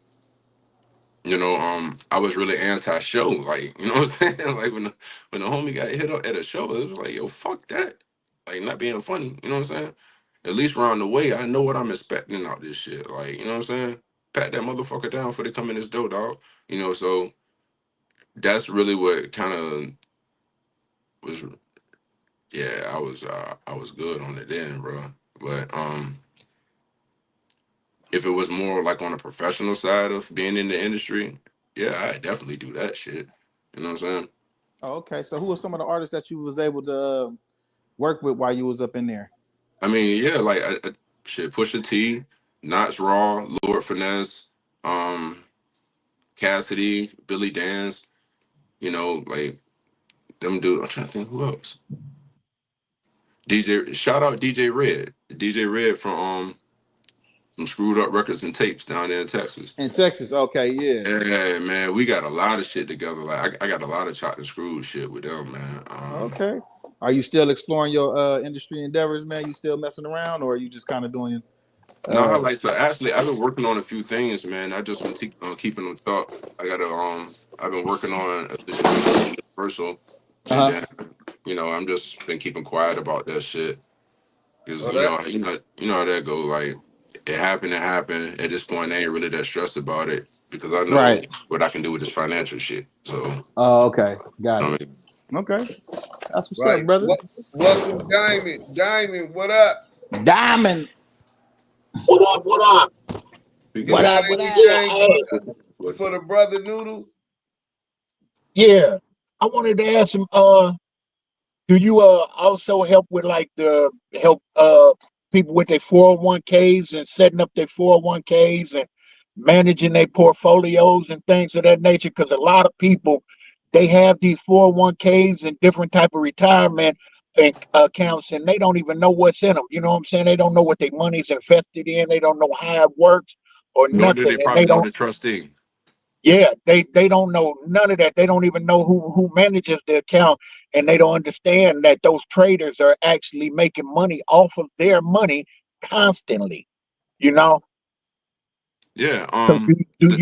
I was really anti-show. Like, you know what I'm saying? Like when the homie got hit up at a show, it was like, yo, fuck that. Like not being funny. You know what I'm saying? At least around the way, I know what I'm expecting out this shit. Like, you know what I'm saying? Pat that motherfucker down before they come in this door, dog. So that's really what kind of was. Yeah, I was good on it then, bro. But if it was more like on the professional side of being in the industry, yeah, I definitely do that shit. You know what I'm saying? Oh, okay. So who are some of the artists that you was able to work with while you was up in there? I mean, yeah, like shit, Pusha T, Knots Raw, Lord Finesse, um, Cassidy, Billy Dance, like them dude. I'm trying to think who else. Shout out DJ Red. DJ Red from Screwed Up Records and Tapes down there in Texas. In Texas. Okay. Yeah. Yeah, man, we got a lot of shit together. Like I got a lot of chopped and screwed shit with them, man. Okay. Are you still exploring your industry endeavors, man? You still messing around, or are you just kind of doing? No, I Uh, like so actually I've been working on a few things, man. I just been keeping them up. I've been working on a situation with Universal, and uh huh. then I'm just been keeping quiet about that shit because Oh, that you know how that go. Like it happened. At this point, I ain't really that stressed about it because I know Right. what I can do with this financial shit. So Oh, okay. Got I it. mean, Okay. That's what's right. up, brother. Welcome, Diamond. Diamond, what up? Diamond. What up? What up? we You What good. got up? What up? Yeah, anything for the brother Noodles? yeah. I wanted to ask him. Do you also help with like the help people with their 401ks and setting up their 401ks and managing their portfolios and things of that nature? Because a lot of people they have these 401ks and different type of retirement accounts, and they don't even know what's in them. You know what I'm saying? They don't know what their money's invested in. They don't know how it works or Nor do nothing, they and probably they know don't. the trustee. Yeah, they don't know none of that. They don't even know who manages the account, and they don't understand that those traders are actually making money off of their money constantly. You know. Yeah. So do The,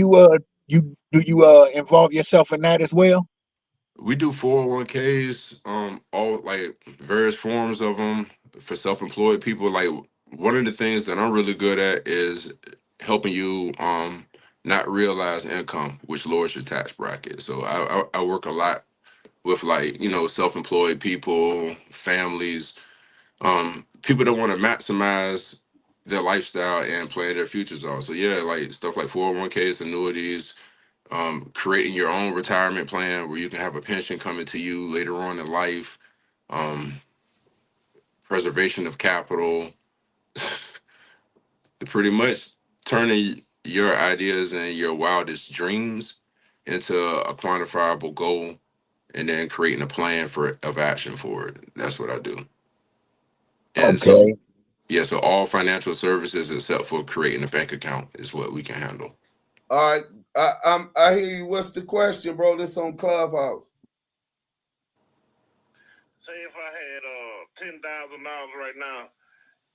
you involve yourself in that as well? we do 401ks, all like various forms of them for self-employed people. Like one of the things that I'm really good at is helping you not realize income, which lowers your tax bracket. So I work a lot with like, self-employed people, families, people that want to maximize their lifestyle and plan their futures off. So yeah, like stuff like 401ks, annuities, creating your own retirement plan where you can have a pension coming to you later on in life, um, preservation of capital, pretty much turning your ideas and your wildest dreams into a quantifiable goal and then creating a plan of action for it. That's what I do. And so Okay. yeah, so all financial services except for creating a bank account is what we can handle. All right, I hear you. What's the question, bro? This on Clubhouse. Say if I had $10,000 right now,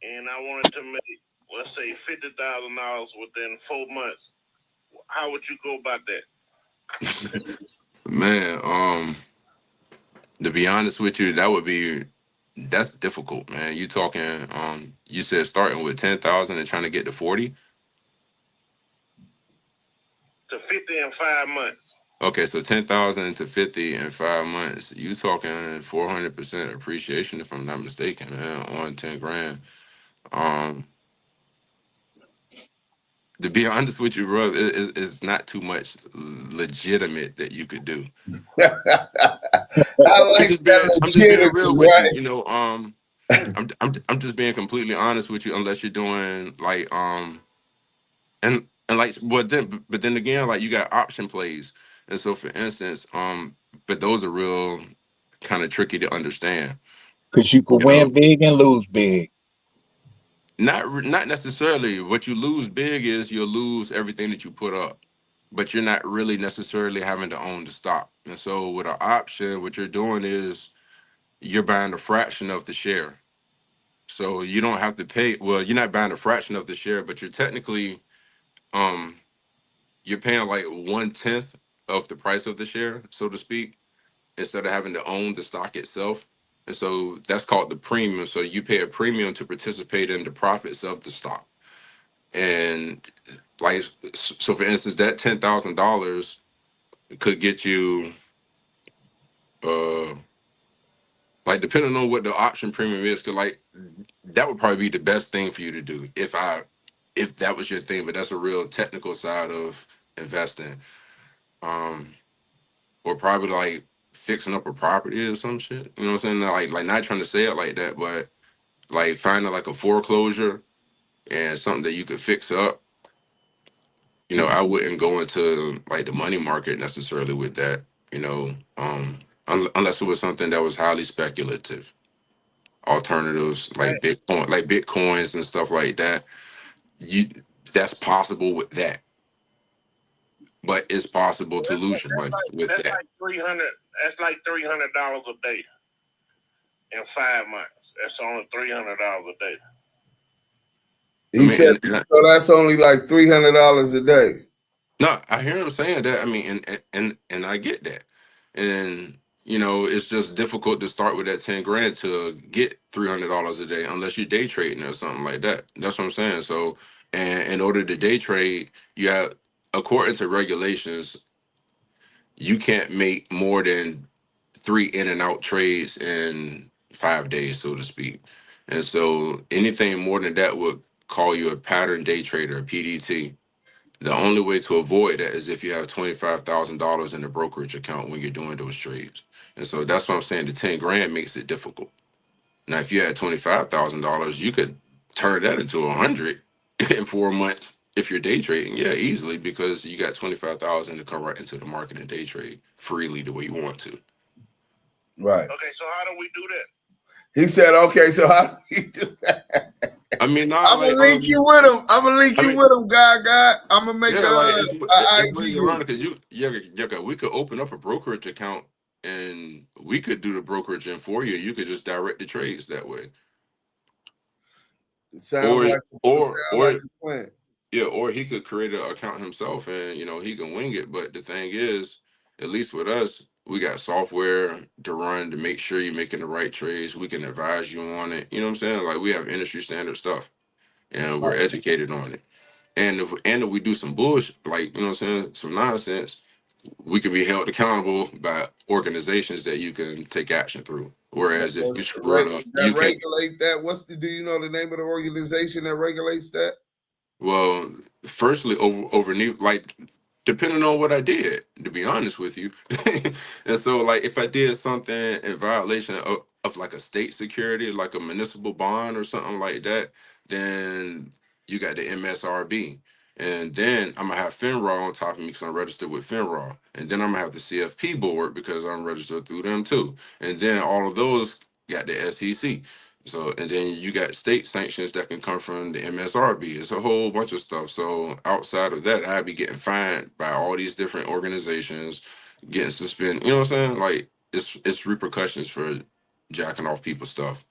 and I wanted to make, let's say, $50,000 within 4 months, how would you go about that? Man, to be honest with you, that's difficult, man. You talking you said starting with 10,000 and trying to get to 40? To 50 in 5 months. Okay, so 10,000 to 50 in 5 months. You talking 400% appreciation if I'm not mistaken, man, on 10 grand. Um to be honest with you, bro, it's not too much legitimate that you could do. I like that I'm just being legitimate, real with you. right? I'm just being completely honest with you. Unless you're doing like and like but then again, like you got option plays, and so for instance, but those are real kind of tricky to understand. Because you could You know, win big and lose big. not necessarily. What you lose big is you'll lose everything that you put up, but you're not really necessarily having to own the stock. And so with an option, what you're doing is you're buying a fraction of the share. So you don't have to pay. Well, you're not buying a fraction of the share, but you're technically um you're paying like 1/10 of the price of the share, so to speak, instead of having to own the stock itself. And so that's called the premium. So you pay a premium to participate in the profits of the stock. And like, so for instance, that $10,000 could get you, uh, like depending on what the option premium is, cause like that would probably be the best thing for you to do if that was your thing. But that's a real technical side of investing. Um, or probably like fixing up a property or some shit. You know what I'm saying? Like not trying to say it like that, but like finding like a foreclosure and something that you could fix up. I wouldn't go into like the money market necessarily with that. Unless it was something that was highly speculative. Alternatives like bitcoins and stuff like that. You That's possible with that, but it's possible to Well, lose your money with that's that. like 300. That's like $300 a day in 5 months. That's only $300 a day. I He mean, said so. That's only like $300 a day. no, I hear him saying that. I mean, and I get that. And it's just difficult to start with that 10 grand to get $300 a day unless you're day trading or something like that. That's what I'm saying. So, and in order to day trade, you have, according to regulations, you can't make more than three in and out trades in 5 days, so to speak. And so anything more than that would call you a pattern day trader, a PDT. The only way to avoid that is if you have $25,000 in a brokerage account when you're doing those trades. And so that's what I'm saying. The 10 grand makes it difficult. Now, if you had $25,000, you could turn that into 100 in 4 months if you're day trading. Yeah, easily, because you got 25,000 to come right into the market and day trade freely the way you want to. Right. Okay, so how do we do that? He said, "Okay, so how do we do that?" I mean, not I'm like gonna link you with him. I'm gonna link I you mean, with him, guy. I'm gonna make yeah, like a it's way IG around group. it because we could open up a brokerage account and we could do the brokerage in for you. You could just direct the trades that way. It sounds or like a plan. yeah, or he could create an account himself, and he can wing it. But the thing is, at least with us, we got software to run to make sure you're making the right trades. We can advise you on it. You know what I'm saying? Like, we have industry standard stuff, and we're Right. educated on it. And if we do some bullshit, like, what I'm saying, some nonsense, we can be held accountable by organizations that you can take action through. Whereas if you screw it up, That you can't. regulate that. Do you know the name of the organization that regulates that? Well, firstly, over new, like, depending on what I did, to be honest with you. And so, like, if I did something in violation of like a state security, like a municipal bond or something like that, then you got the MSRB. And then I'm gonna have FINRA on top of me because I'm registered with FINRA. And then I'm gonna have the CFP board because I'm registered through them too. And then all of those got the SEC. So, and then you got state sanctions that can come from the MSRB. It's a whole bunch of stuff. So outside of that, I'd be getting fined by all these different organizations, getting suspended. You know what I'm saying? Like, it's repercussions for jacking off people's stuff.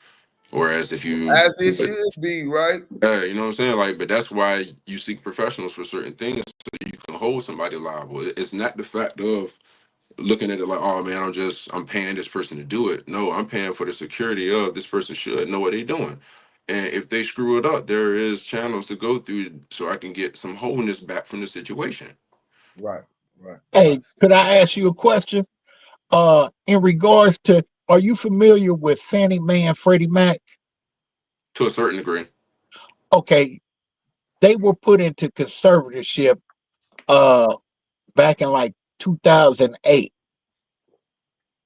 Whereas if you, As it should be, right? you know what I'm saying? Like, but that's why you seek professionals for certain things so you can hold somebody liable. It's not the fact of looking at it like, oh man, I'm paying this person to do it. No, I'm paying for the security of this person should know what they're doing. And if they screw it up, there is channels to go through so I can get some wholeness back from the situation. Right, right, right. Hey, could I ask you a question? In regards to, are you familiar with Fannie Mae and Freddie Mac? To a certain degree. Okay, they were put into conservatorship uh back in like 2008,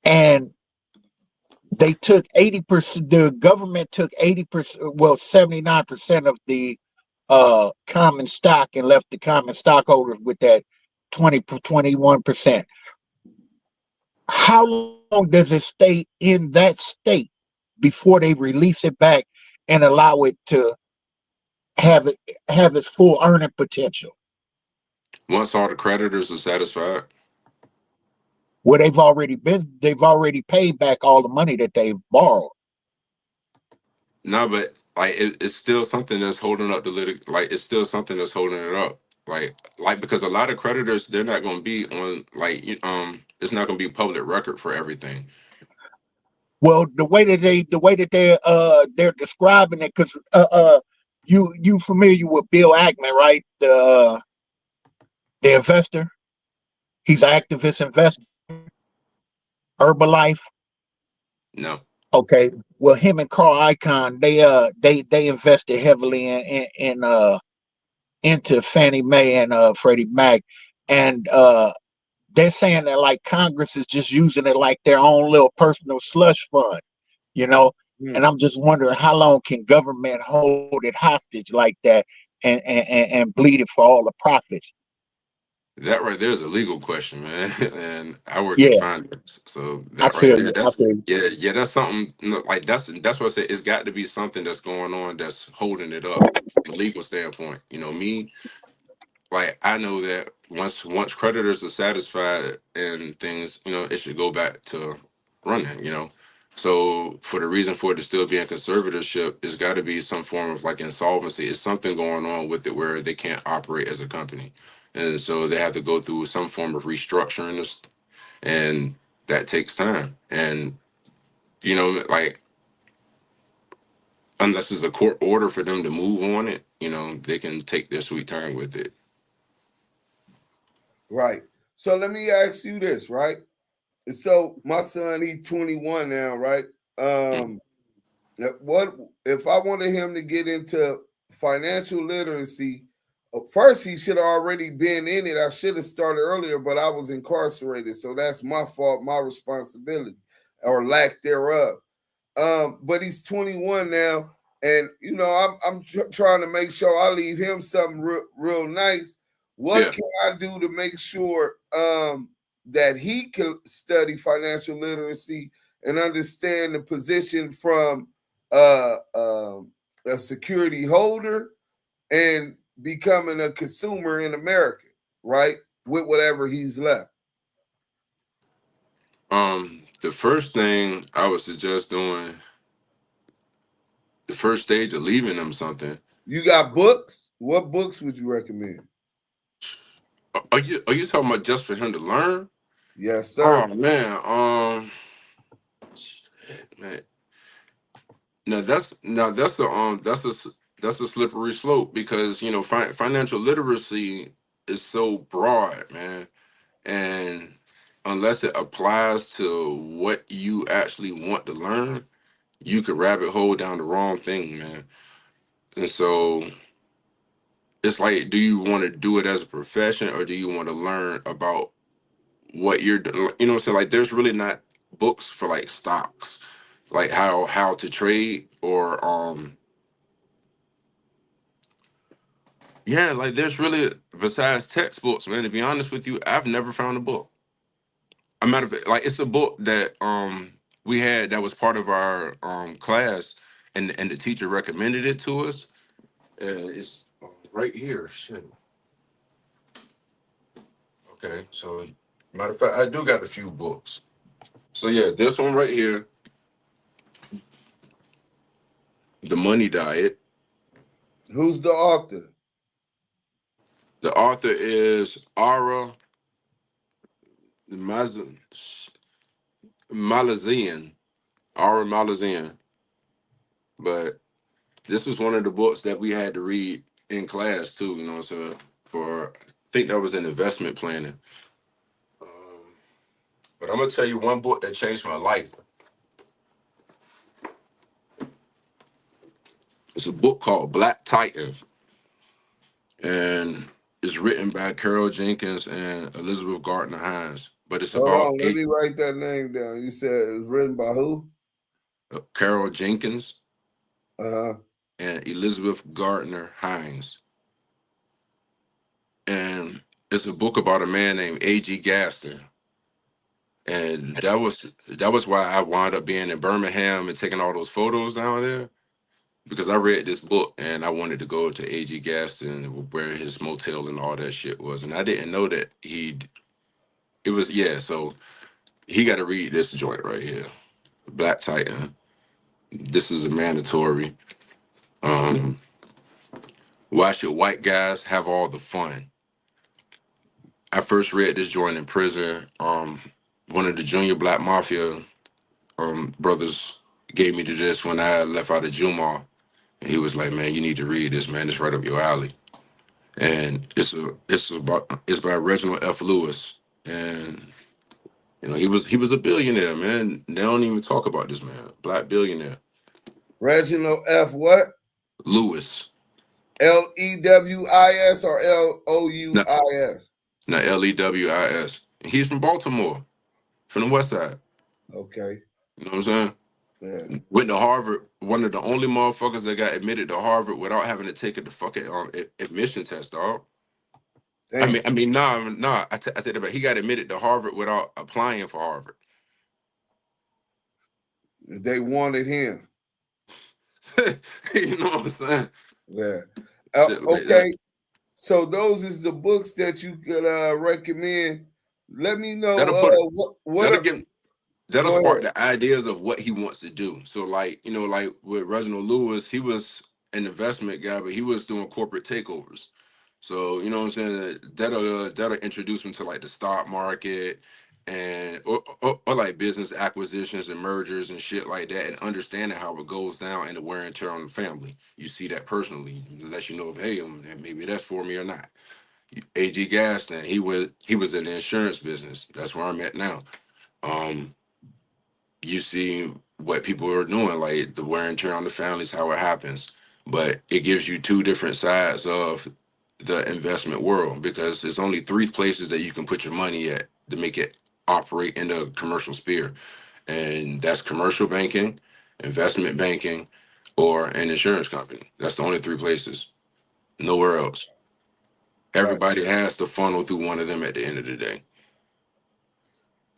and they took 80%. The government took 80%, well, 79% of the common stock, and left the common stockholders with that 21%. How long does it stay in that state before they release it back and allow it to have it have its full earning potential? Once all the creditors are satisfied. Where they've already paid back all the money that they've borrowed. No, but like it's still something that's holding up the like it's still something that's holding it up. Like because a lot of creditors, they're not going to be on, like, it's not going to be public record for everything. Well, the way that they're describing it, because you familiar with Bill Ackman, right? The investor. He's an activist investor, Herbalife. No. Okay. Well, him and Carl Icahn, they invested heavily into Fannie Mae and Freddie Mac, and they're saying that like Congress is just using it like their own little personal slush fund, you know. And Hmm. I'm just wondering, how long can government hold it hostage like that, and bleed it for all the profits? That right there is a legal question, man. And I work in Yeah, finance, so I that right feel there, you. I feel you. yeah, that's something, like, that's what I say. It's got to be something that's going on that's holding it up from a legal standpoint. Me, like, I know that once creditors are satisfied and things, it should go back to running. So for the reason for it to still be in conservatorship, it's got to be some form of like insolvency. It's something going on with it where they can't operate as a company, and so they have to go through some form of restructuring this, and that takes time. And like, unless it's a court order for them to move on it, they can take their sweet time with it. Right. So let me ask you this, right? So my son, he's 21 now, right? Mm. Um, what if I wanted him to get into financial literacy? First, he should have already been in it. I should have started earlier, but I was incarcerated, so that's my fault, my responsibility, or lack thereof. But he's 21 now, and I'm trying to make sure I leave him something real nice. What Yeah. can I do to make sure that he can study financial literacy and understand the position from a security holder and becoming a consumer in America, right? With whatever he's left. The first thing I would suggest doing, the first stage of leaving them something. You got books? What books would you recommend? Are you talking about just for him to learn? Yes, sir. Oh man, shit, man. That's a slippery slope because financial literacy is so broad, man, and unless it applies to what you actually want to learn, you could rabbit hole down the wrong thing, man. And so it's like, do you want to do it as a profession or do you want to learn about what you're doing? You know what I'm saying? Like, there's really not books for like stocks, like how to trade or yeah, like there's really, besides textbooks, man, to be honest with you, I've never found a book. A matter of fact, like it's a book that we had that was part of our class, and the teacher recommended it to us. It's right here. Shit. Okay, so matter of fact, I do got a few books. So yeah, this one right here, The Money Diet. Who's the author? The author is Ara Malazian. Ara Malazian. But this was one of the books that we had to read in class too. You know what I'm saying? For I think that was in investment planning. But I'm gonna tell you one book that changed my life. It's a book called Black Titan, and it's written by Carol Jenkins and Elizabeth Gardner Hines. But it's Hold about on, let me write that name down. You said it was written by who? Carol Jenkins Uh-huh. and Elizabeth Gardner Hines. And it's a book about a man named A.G. Gaston. And that was why I wound up being in Birmingham and taking all those photos down there, because I read this book and I wanted to go to A.G. Gaston where his motel and all that shit was. And I didn't know that it was, yeah, so he got to read this joint right here, Black Titan. This is a mandatory. Um, why should white guys have all the fun? I first read this joint in prison. One of the junior black mafia brothers gave me to this when I left out of Juma. And he was like, "Man, you need to read this, man. It's right up your alley." And it's by Reginald F. Lewis. And he was a billionaire, man. They don't even talk about this man. Black billionaire. Reginald F. What? Lewis. Lewis or No, Louis? no, Lewis. He's from Baltimore, from the West Side. Okay. You know what I'm saying? Yeah. Went to Harvard, one of the only motherfuckers that got admitted to Harvard without having to take the fucking admission test, dog. Damn. Nah. I said about he got admitted to Harvard without applying for Harvard. They wanted him. You know what I'm saying? Yeah. Shit like that. Okay. So those is the books that you could recommend. Let me know That'll put what that'll are, get that'll go ahead. spark the ideas of what he wants to do. So like, like with Reginald Lewis, he was an investment guy, but he was doing corporate takeovers. So, you know what I'm saying? That'll introduce him to like the stock market and or like business acquisitions and mergers and shit like that, and understanding how it goes down and the wear and tear on the family. You see that personally, it lets you know if hey, maybe that's for me or not. A.G. Gaston, he was in the insurance business. That's where I'm at now. Um, you see what people are doing, like the wear and tear on the families, how it happens. But it gives you two different sides of the investment world, because there's only three places that you can put your money at to make it operate in the commercial sphere. And that's commercial banking, investment banking, or an insurance company. That's the only three places. Nowhere else. Right. Everybody has to funnel through one of them at the end of the day.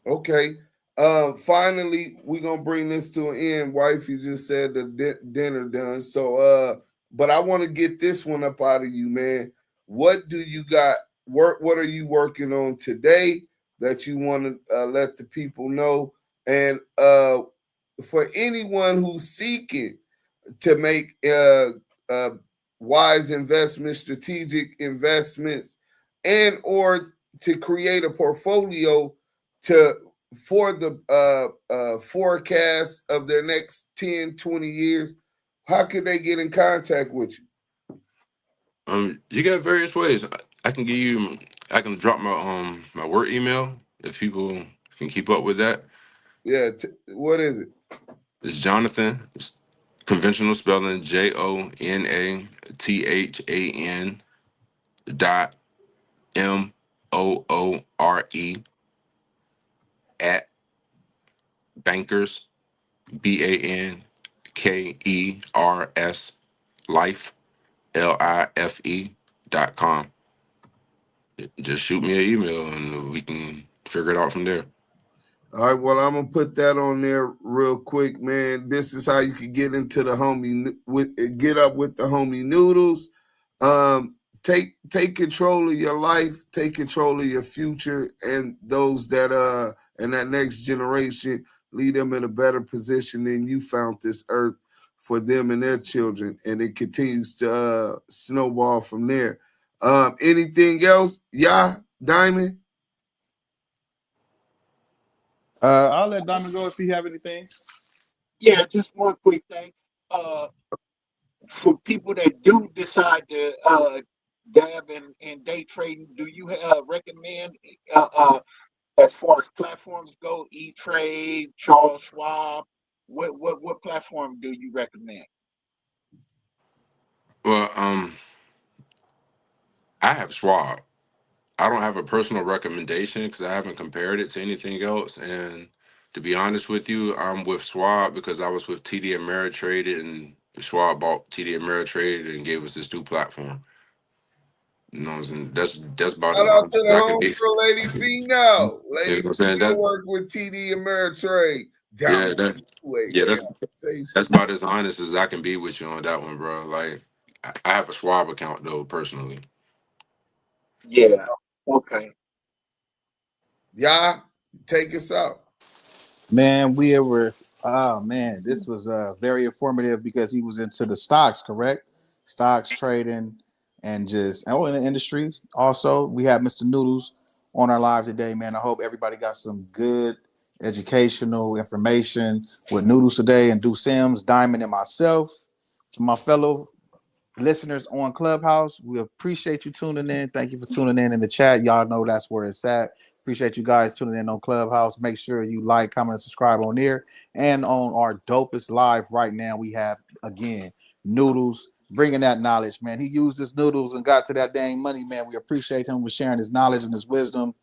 Okay. Finally, we're gonna bring this to an end. Wife, you just said the dinner done. So but I want to get this one up out of you, man. What do you got what are you working on today that you want to let the people know? And for anyone who's seeking to make wise investments, strategic investments, and or to create a portfolio for the forecast of their next 10, 20 years, how can they get in contact with you? You got various ways. I can give you. I can drop my work email if people can keep up with that. Yeah, what is it? It's Jonathan. It's conventional spelling JONATHAN dot MOORE at bankers BANKERS life LIFE.com. Just shoot me an email and we can figure it out from there. All right, well, I'm gonna put that on there real quick, man. This is how you can get into the get up with the homie Noodles. Take control of your life, take control of your future, and those that and that next generation, lead them in a better position than you found this earth for them and their children, and it continues to snowball from there. Anything else? Yeah, Diamond. I'll let Diamond go if he have anything. Yeah, just one quick thing. For people that do decide to dab in day trading, do you recommend as far as platforms go, E-Trade, Charles Schwab? What platform do you recommend? Well, I have Schwab. I don't have a personal recommendation because I haven't compared it to anything else. And to be honest with you, I'm with Schwab because I was with TD Ameritrade and Schwab bought TD Ameritrade and gave us this new platform. You know what I'm saying? That's about Shout as out honest to as the I can be. homegirl, Lady Fino. You know Lady what I'm saying? Fino worked with TD Ameritrade. Yeah, Damu Kiwe yeah, that's conversation. about as honest as I can be with you on that one, bro. Like I have a Schwab account though, personally. Yeah. Okay. Yeah, take us out. Man, this was very informative because he was into the stocks, correct? Stocks, trading, and just in the industry. Also, we have Mr. Noodles on our live today, man. I hope everybody got some good educational information with Noodles today and Do Sims, Diamond, and myself. To my fellow listeners on Clubhouse, we appreciate you tuning in. Thank you for tuning in the chat. Y'all know that's where it's at. Appreciate you guys tuning in on Clubhouse. Make sure you like, comment, and subscribe on there. And on our dopest live right now, we have, again, Noodles bringing that knowledge, man. He used his noodles and got to that dang money, man. We appreciate him for sharing his knowledge and his wisdom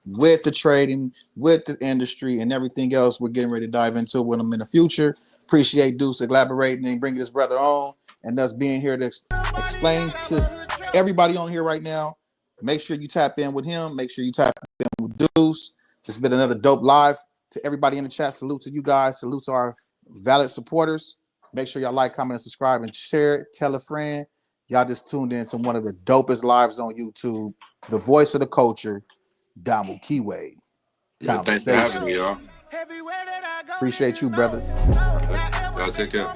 with the trading, with the industry, and everything else we're getting ready to dive into with him in the future. Appreciate Deuce elaborating and bringing his brother on and us being here to explain to everybody on here right now. Make sure you tap in with him. Make sure you tap in with Deuce. This has been another dope live. To everybody in the chat, salute to you guys. Salute to our valid supporters. Make sure y'all like, comment, and subscribe, and share it. Tell a friend. Y'all just tuned in to one of the dopest lives on YouTube. The voice of the culture, Damu Kiwe. Yeah, thanks for having me, y'all. Appreciate you, brother. Y'all take care.